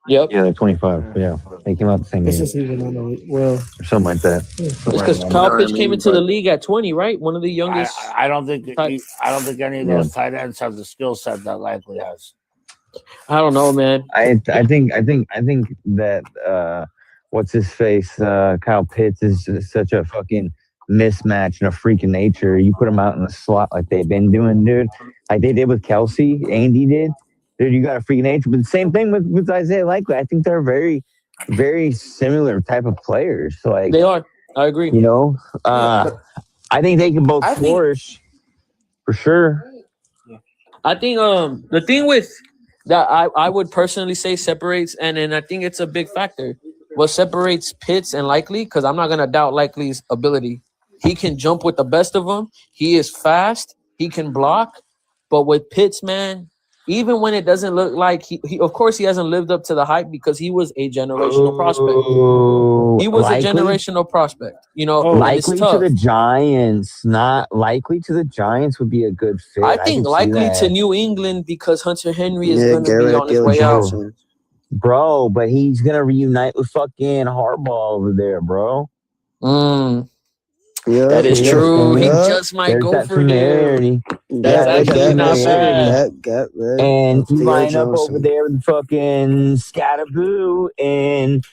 Yep. Yeah, they're 25. Yeah, they came out the same It's year, just even on the well. or something like that. It's because Kyle Pitts came into the league at 20, right? One of the youngest. I don't think any of those tight ends have the skill set that Likely has. I don't know, man. I think that what's his face, Kyle Pitts is such a fucking mismatch and a freak of nature. You put him out in the slot like they've been doing, dude, like they did with Kelsey, Andy did. Dude, you got a freak of nature. But the same thing with Isaiah Likely. I think they're very, very similar type of players. So like They are. I agree. I think they can both flourish for sure. I think the thing with that I would personally say separates, and I think it's a big factor. What separates Pitts and Likely, because I'm not gonna doubt Likely's ability. He can jump with the best of them. He is fast. He can block. But with Pitts, man, even when it doesn't look like he of course he hasn't lived up to the hype because he was a generational prospect. He was a generational prospect. Likely to the Giants, not Likely to the Giants would be a good fit. I think Likely to New England because Hunter Henry is going to be on his way out. Bro, but he's going to reunite with fucking Harbaugh over there, bro. Yeah, that is true. He just might go for him. That's actually not bad. And you line up over there with fucking Scatterboo, and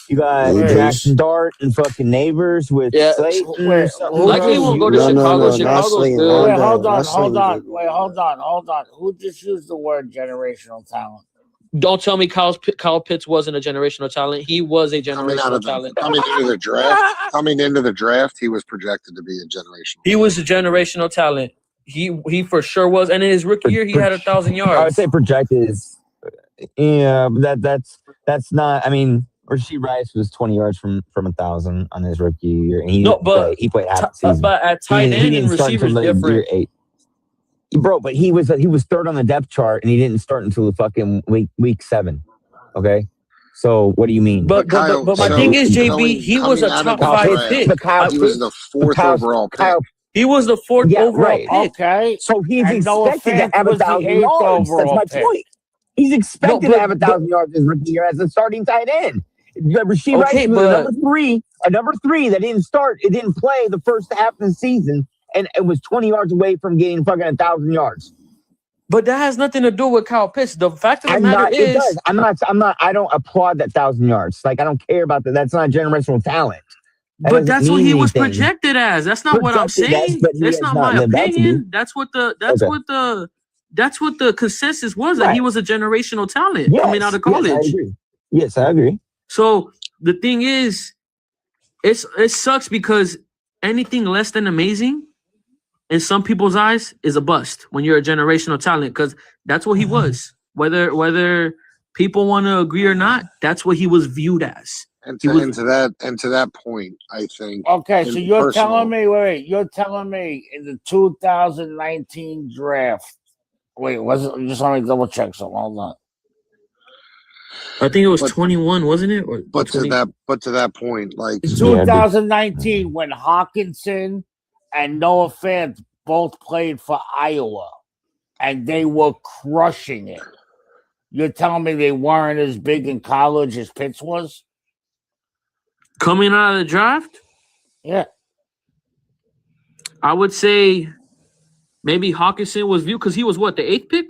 you got Jackson Dart and fucking Neighbors with Slayton. Likely won't go to Chicago. Chicago's good. Wait, hold on. Who just used the word generational talent? Don't tell me Kyle Pitts wasn't a generational talent. He was a generational talent. Coming into the draft, he was projected to be a generational. He was a generational talent. He for sure was. And in his rookie year, he had 1,000 yards. I would say projected is, that's not. I mean, Rashee Rice was 20 yards from 1,000 on his rookie year, and he played half the season. But at tight end and receivers different. 8. Bro, but he was third on the depth chart, and he didn't start until the fucking week 7. Okay, so what do you mean? But my thing is, JB, he was a top 5 pick. He was the 4th overall pick. He was the 4th overall pick. Okay, so he's expected to have 1,000 yards. That's my point. He's expected to have 1,000 yards his rookie year as a starting tight end. Rashee Rice was a number three that didn't start. It didn't play the first half of the season. And it was 20 yards away from getting fucking 1,000 yards. But that has nothing to do with Kyle Pitts. The fact of the matter is, it does. I don't applaud that 1,000 yards. Like, I don't care about that. That's not generational talent. But that's what he was projected as. That's not what I'm saying. That's not my opinion. That's what the consensus was, that he was a generational talent coming out of college. Yes, I agree. So the thing is, it sucks because anything less than amazing in some people's eyes is a bust when you're a generational talent, because that's what he was. Whether people want to agree or not, that's what he was viewed as. And to that point, I think. Okay, so you're telling me, you're telling me in the 2019 draft. Wait, was it? Just let me double check something. Hold on. I think it was 21, wasn't it? But to that point, like in 2019, when Hawkinson and Noah Fant both played for Iowa, and they were crushing it. You're telling me they weren't as big in college as Pitts was? Coming out of the draft? Yeah. I would say maybe Hawkinson was viewed because he was what, the 8th pick?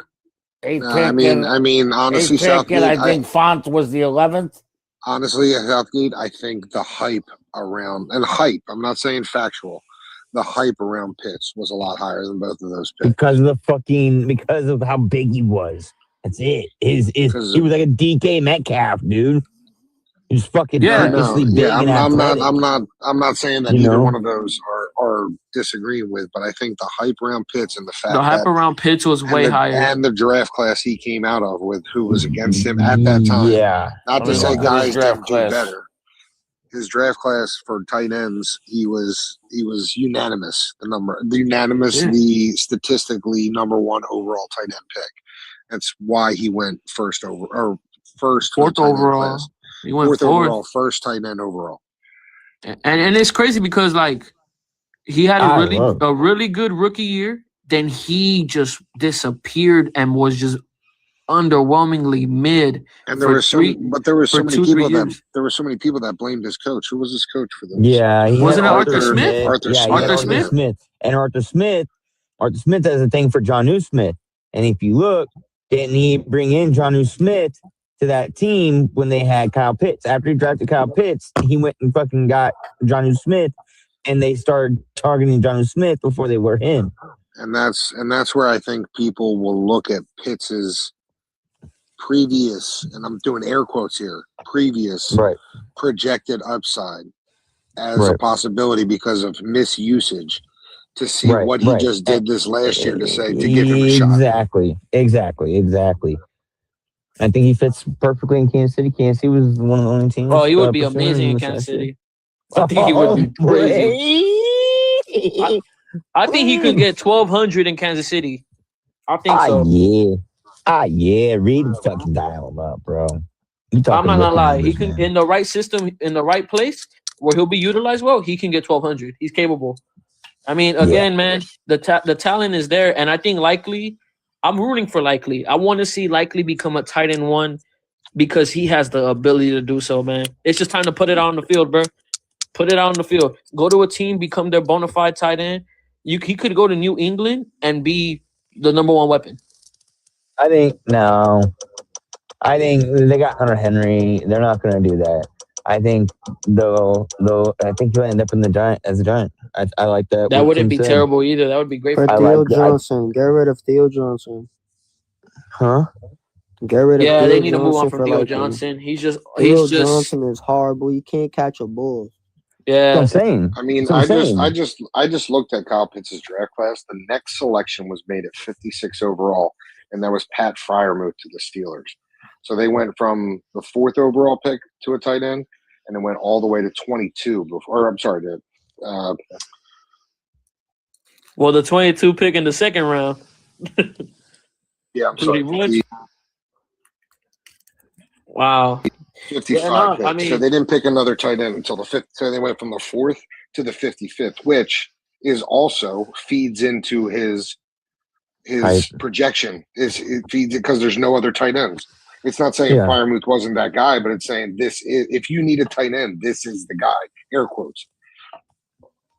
8th pick. I mean, honestly, Southgate. I think Font was the 11th. Honestly, Southgate, I think the hype around I'm not saying factual. The hype around Pitts was a lot higher than both of those picks because of how big he was. That's it. He was like a DK Metcalf, dude. He's fucking ridiculously big and athletic. I'm not saying that either one of those are disagreeing with, but I think the hype around Pitts and the fact the hype around Pitts was way higher, and the draft class he came out of with who was against him at that time. Yeah, not to say guys didn't do better. His draft class for tight ends, he was unanimous. The statistically number one overall tight end pick. That's why he went fourth overall. He went fourth overall, first tight end overall. And it's crazy because like he had a really good rookie year. Then he just disappeared and was just underwhelmingly mid. And there were so many people that blamed his coach. Who was his coach for this? Yeah, wasn't it Arthur Smith? Arthur Smith. And Arthur Smith has a thing for Jonnu Smith. And if you look, didn't he bring in Jonnu Smith to that team when they had Kyle Pitts? After he drafted Kyle Pitts, he went and fucking got Jonnu Smith, and they started targeting Jonnu Smith before they were him. And that's where I think people will look at Pitts's previous, and I'm doing air quotes here, projected upside as a possibility because of misusage to see what he just did this last year to give him a shot. Exactly. I think he fits perfectly in Kansas City. Kansas City was one of the only teams. Oh, he would be amazing in Kansas City. I think he would be crazy. I think he could get 1,200 in Kansas City. I think so. Yeah. Reed fucking dial him up, bro. I'm not gonna lie. He can, in the right system, in the right place where he'll be utilized well, he can get 1,200. He's capable. I mean, again, man, the talent is there, and I think Likely. I'm rooting for Likely. I want to see Likely become a tight end one because he has the ability to do so, man. It's just time to put it out on the field, bro. Put it out on the field. Go to a team, become their bona fide tight end. He could go to New England and be the number one weapon. I think they got Hunter Henry. They're not going to do that. I think though. I think he'll end up in the Giant as a Giant. I like that. That wouldn't be terrible either. That would be great. For Theo Johnson, get rid of Theo Johnson. Huh? Get rid of. Yeah, they need to move on from Theo Johnson. Theo Johnson is horrible. You can't catch a ball. Yeah, I'm saying. I mean, I just looked at Kyle Pitts' draft class. The next selection was made at 56 overall, and that was Pat Freiermuth to the Steelers. So they went from the 4th overall pick to a tight end, and it went all the way to 22 before. Or I'm sorry, well, the 22 pick in the second round. Yeah, I'm sorry. Wow. 55 picks. I mean, so they didn't pick another tight end until the 5th. So they went from the 4th to the 55th, which is also feeds into his projection. It feeds it because there's no other tight ends. It's not saying Freiermuth wasn't that guy, but it's saying if you need a tight end, this is the guy. Air quotes.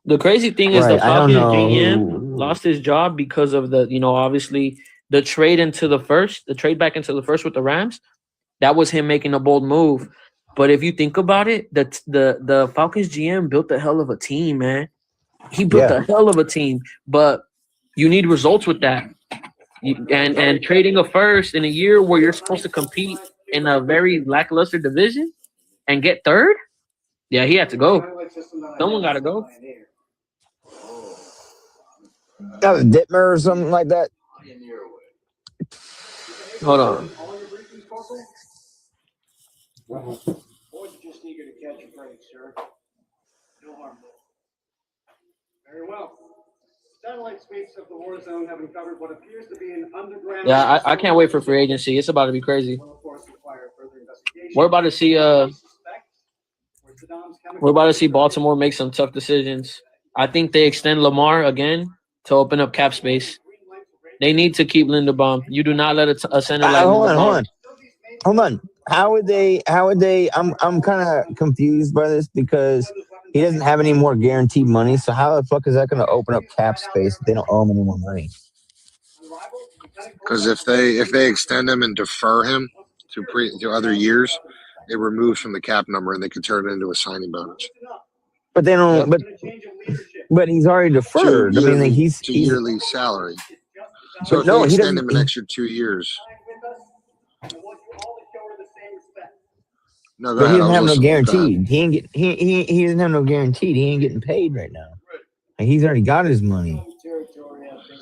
The crazy thing is the Falcons GM lost his job because of obviously the trade back into the first with the Rams. That was him making a bold move. But if you think about it, the Falcons GM built a hell of a team, man. He built a hell of a team, but you need results with that. And trading a first in a year where you're supposed to compete in a very lackluster division and get third, he had to go. Someone got to go. Dittmer or something like that. Hold on. Very well. Satellite sweeps of the war zone have uncovered what appears to be an underground. Yeah, I can't wait for free agency. It's about to be crazy. We're about to see Baltimore make some tough decisions. I think they extend Lamar again to open up cap space. They need to keep Linderbaum. You do not let a center like Linderbaum. Hold on. How would they? I'm kind of confused by this because he doesn't have any more guaranteed money. So how the fuck is that going to open up cap space if they don't owe him any more money? Because if they extend him and defer him to other years, it removes from the cap number and they can turn it into a signing bonus. But they don't. But he's already deferred. He's yearly salary. So if they extend him an extra 2 years. No, but he doesn't have no guaranteed. He doesn't have no guaranteed. He ain't getting paid right now. And he's already got his money.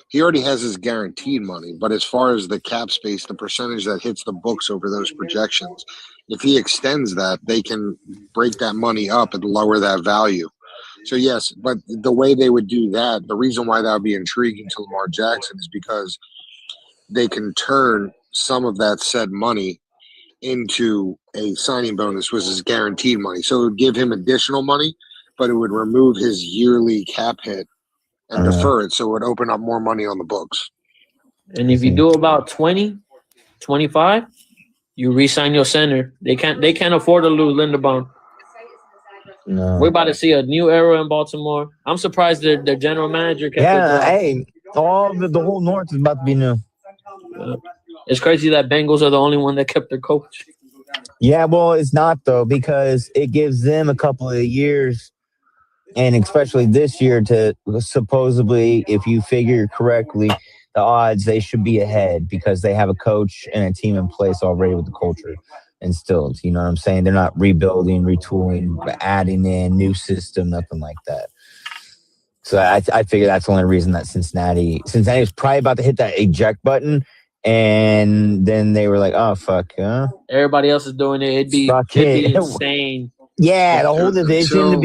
He already has his guaranteed money, but as far as the cap space, the percentage that hits the books over those projections, if he extends that, they can break that money up and lower that value. So yes, but the way they would do that, the reason why that would be intriguing to Lamar Jackson is because they can turn some of that said money into a signing bonus, which is guaranteed money. So it would give him additional money, but it would remove his yearly cap hit and defer it, so it would open up more money on the books. And if you do about 20, 25, you re-sign your center. They can't afford to lose Linderbaum. No. We're about to see a new era in Baltimore. I'm surprised their general manager kept the whole North is about to be new. It's crazy that Bengals are the only one that kept their coach. Yeah, well, it's not though, because it gives them a couple of years, and especially this year, to supposedly, if you figure correctly, the odds they should be ahead because they have a coach and a team in place already with the culture instilled. You know what I'm saying? They're not rebuilding, retooling, adding in new system, nothing like that. So I figure that's the only reason that Cincinnati was probably about to hit that eject button, and then they were like, "Oh fuck!" Everybody else is doing it. It'd be insane. Yeah, the whole division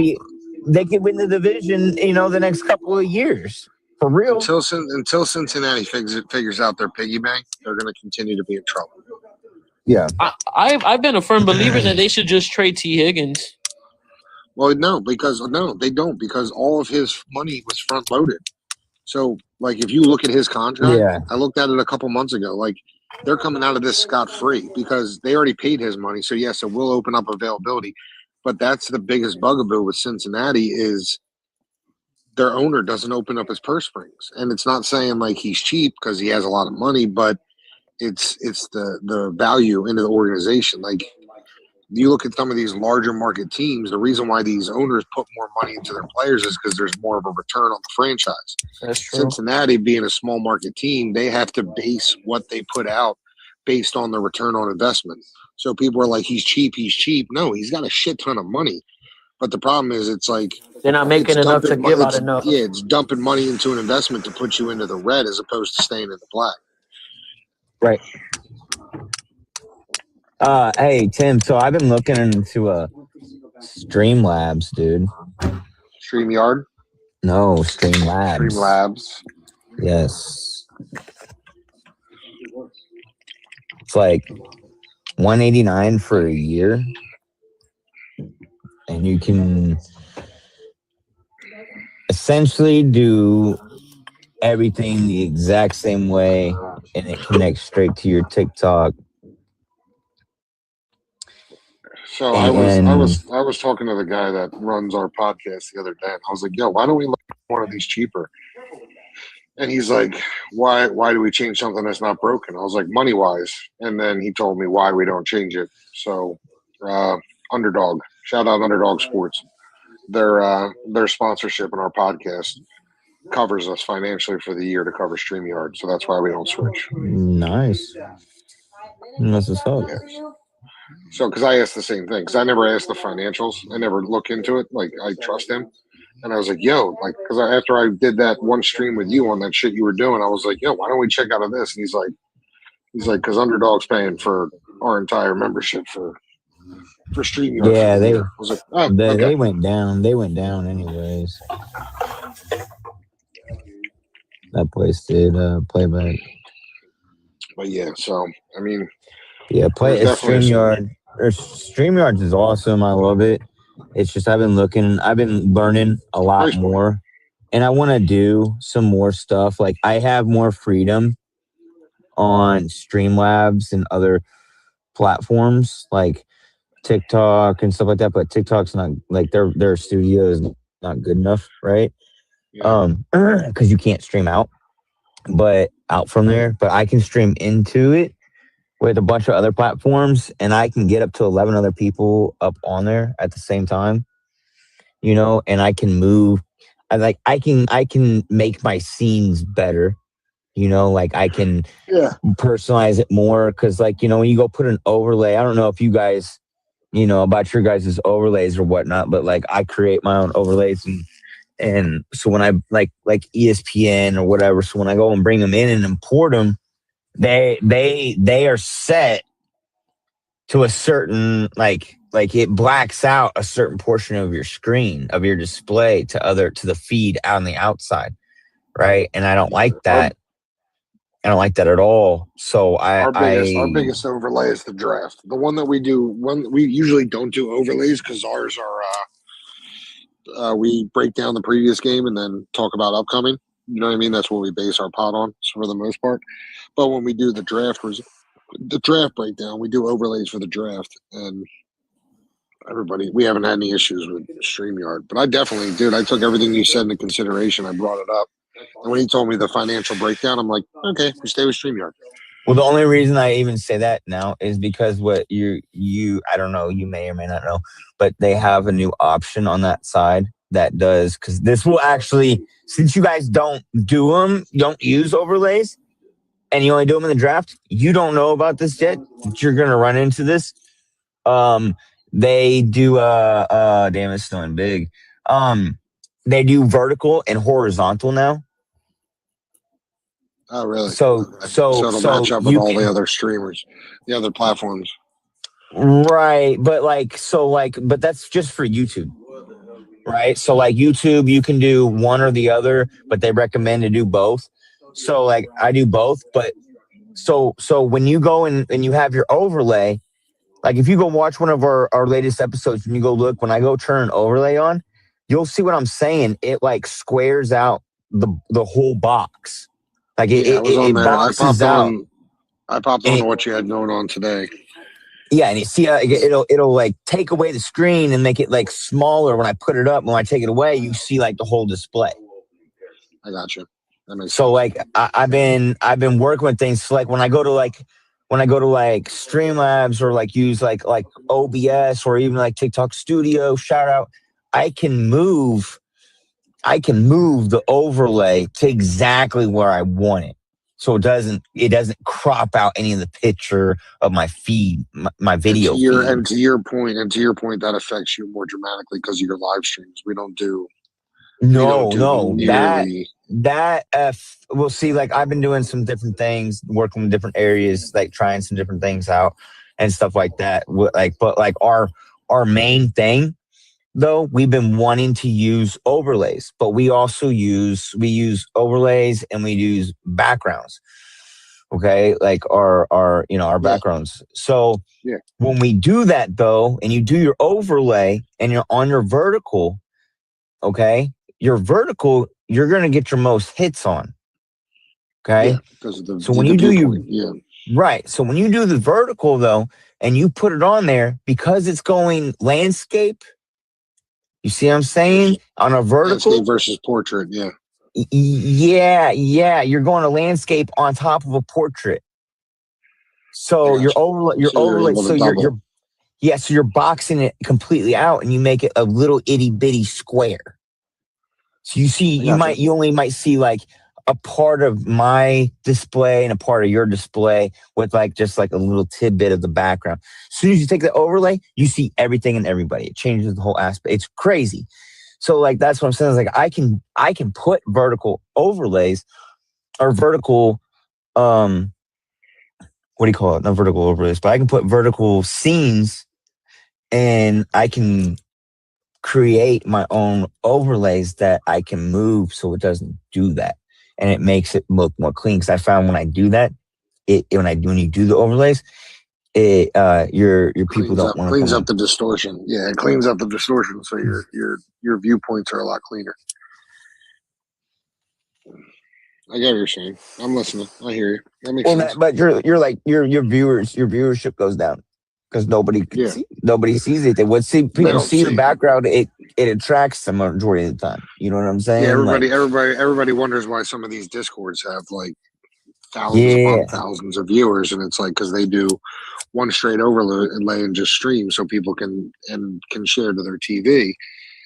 they could win the division. The next couple of years for real. Until Cincinnati figures out their piggy bank, they're going to continue to be in trouble. Yeah, I've been a firm believer that they should just trade T. Higgins. Well, they don't, because all of his money was front loaded. So, like, if you look at his contract, I looked at it a couple months ago. Like, they're coming out of this scot free because they already paid his money. So, yes, it will open up availability. But that's the biggest bugaboo with Cincinnati is their owner doesn't open up his purse strings. And it's not saying like he's cheap because he has a lot of money, but it's the value into the organization. Like, you look at some of these larger market teams, the reason why these owners put more money into their players is because there's more of a return on the franchise. That's true. Cincinnati, being a small market team, they have to base what they put out based on the return on investment. So people are like, he's cheap. No, he's got a shit ton of money. But the problem is it's like they're not making enough to give out enough. Yeah, it's dumping money into an investment to put you into the red as opposed to staying in the black. Right. Hey Tim, so I've been looking into Streamlabs, dude. StreamYard? No, Streamlabs. Streamlabs. Yes. It's like $189 for a year, and you can essentially do everything the exact same way, and it connects straight to your TikTok. So I was talking to the guy that runs our podcast the other day, and I was like, "Yo, why don't we look at one of these cheaper?" And he's like, "Why do we change something that's not broken?" I was like, "Money wise," and then he told me why we don't change it. So, Underdog, shout out Underdog Sports. Their sponsorship in our podcast covers us financially for the year to cover StreamYard, so that's why we don't switch. Nice. That's what's up. Yes. So, because I asked the same thing, because I never asked the financials. I never look into it. Like, I trust him. And I was like, yo, like, because after I did that one stream with you on that shit you were doing, I was like, yo, why don't we check out of this? And he's like, because Underdog's paying for our entire membership for StreamYard Yeah, for the they year. I was like, oh, they, okay. they went down. They went down anyways. That place did playback. But yeah, so I mean, Yeah, play there's definitely StreamYard. StreamYards is awesome. I love it. It's just I've been learning a lot very smart. more, and I want to do some more stuff. Like I have more freedom on Streamlabs and other platforms like TikTok and stuff like that. But TikTok's not like their studio is not good enough, right? Yeah. Because you can't stream out from there. But I can stream into it with a bunch of other platforms, and I can get up to 11 other people up on there at the same time, and I can move. I can make my scenes better, like I can personalize it more. Cause like, when you go put an overlay, I don't know if you guys, about your guys' overlays or whatnot, but like I create my own overlays and so when I like ESPN or whatever, so when I go and bring them in and import them, they are set to a certain like it blacks out a certain portion of your screen of your display to the feed out on the outside, right? And I don't like that. I don't like that at all. So our biggest overlay is the draft. The one that we do. We usually don't do overlays because ours are we break down the previous game and then talk about upcoming. You know what I mean? That's what we base our pod on for the most part. But when we do the draft breakdown, we do overlays for the draft, and we haven't had any issues with StreamYard. But I definitely, dude, I took everything you said into consideration. I brought it up. And when he told me the financial breakdown, I'm like, okay, we stay with StreamYard. Well, the only reason I even say that now is because what you I don't know, you may or may not know, but they have a new option on that side that does, because this will actually, since you guys don't use overlays, and you only do them in the draft, you don't know about this yet. You're gonna run into this. They do damn, it's snowing big. They do vertical and horizontal now. Oh, really? So it'll match up with all the other streamers, the other platforms. Right, but but that's just for YouTube, right? So like YouTube, you can do one or the other, but they recommend to do both. So like I do both, but so when you go and you have your overlay, like if you go watch one of our latest episodes and you go look, when I go turn an overlay on, you'll see what I'm saying. It like squares out the whole box. Like it boxes out. I popped on what you had going on today. Yeah, and you see it'll like take away the screen and make it like smaller when I put it up. When I take it away, you see like the whole display. I got you. That makes so sense. Like I've been working with things. So like when I go to Streamlabs or like use like OBS or even like TikTok Studio, shout out, I can move the overlay to exactly where I want it. So it doesn't crop out any of the picture of my feed, my video feed. And to your point, that affects you more dramatically because of your live streams. We don't do nearly. We'll see. Like I've been doing some different things, working with different areas, like trying some different things out and stuff like that. But our main thing, though, we've been wanting to use overlays, but we also use overlays and we use backgrounds. Okay, like our backgrounds. So when we do that though, and you do your overlay and you're on your vertical, okay, your vertical, you're gonna get your most hits on. Okay, so when you do right, so when you do the vertical though, and you put it on there because it's going landscape. You see what I'm saying? On a vertical landscape versus portrait, yeah. You're going to landscape on top of a portrait. So your overlay. So you're boxing it completely out, and you make it a little itty bitty square. So you only might see like a part of my display and a part of your display with like just like a little tidbit of the background. As soon as you take the overlay, you see everything and everybody. It changes the whole aspect. It's crazy. So like that's what I'm saying. Is like I can put vertical overlays or vertical what do you call it? Not vertical overlays, but I can put vertical scenes and I can create my own overlays that I can move so it doesn't do that. And it makes it look more clean. Because I found when I do that, when you do the overlays, it your people don't want to cleans come up the distortion. Yeah, it cleans up the distortion, so your viewpoints are a lot cleaner. I get what you're saying. I'm listening. I hear you. That makes sense. But you're like your viewership goes down because nobody can see, nobody sees it. They would see people see the background. It attracts the majority of the time. You know what I'm saying? Yeah, everybody wonders why some of these discords have like thousands upon thousands of viewers, and it's like because they do one straight overlay and just stream so people can share to their TV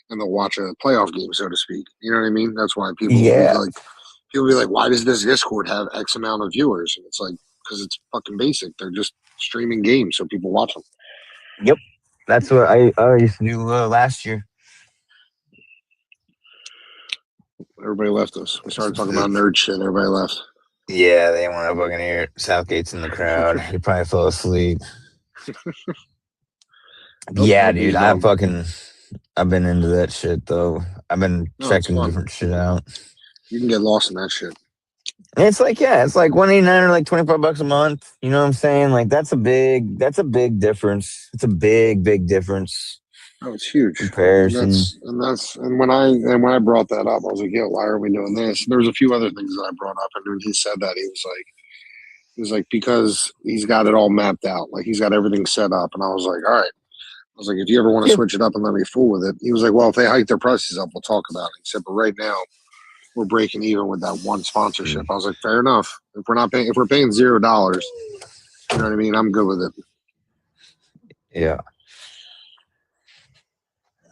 and they'll watch a playoff game, so to speak. You know what I mean? That's why people will be like, why does this Discord have X amount of viewers? And it's like, because it's fucking basic. They're just streaming games so people watch them. Yep. That's what I used to do last year. Everybody left us. We started talking about nerd shit. Everybody left. Yeah, they want to fucking hear it. Southgate's in the crowd. He probably fell asleep. Yeah, dude. I've been into that shit though. I've been checking different shit out. You can get lost in that shit. It's like, it's like $189 or like $25 a month. You know what I'm saying? Like that's a big difference. It's a big difference. Oh, it's huge. Comparison. And when I brought that up, I was like, yo, why are we doing this? There's a few other things that I brought up, and when he said that, he was like, because he's got it all mapped out. Like he's got everything set up. And I was like, all right. I was like, if you ever want to switch it up and let me fool with it. He was like, well, if they hike their prices up, we'll talk about it. He said, but right now we're breaking even with that one sponsorship. I was like, fair enough. If we're paying $0, you know what I mean? I'm good with it. Yeah.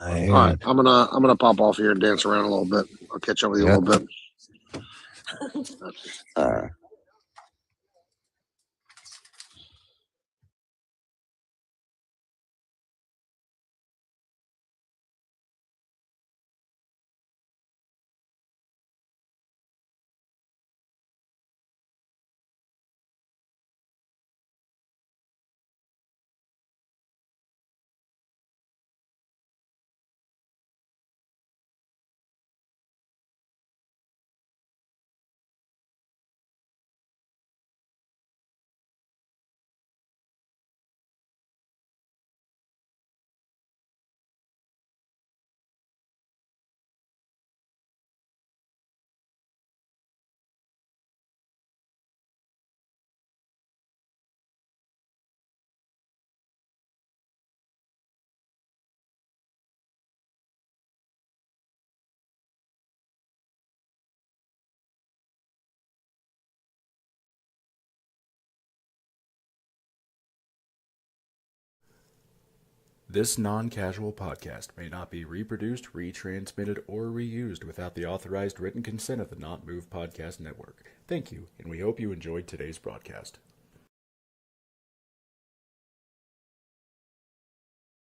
All right, I'm gonna pop off here and dance around a little bit. I'll catch up with you a little bit. All right. This non-casual podcast may not be reproduced, retransmitted, or reused without the authorized written consent of the Not Move Podcast Network. Thank you, and we hope you enjoyed today's broadcast.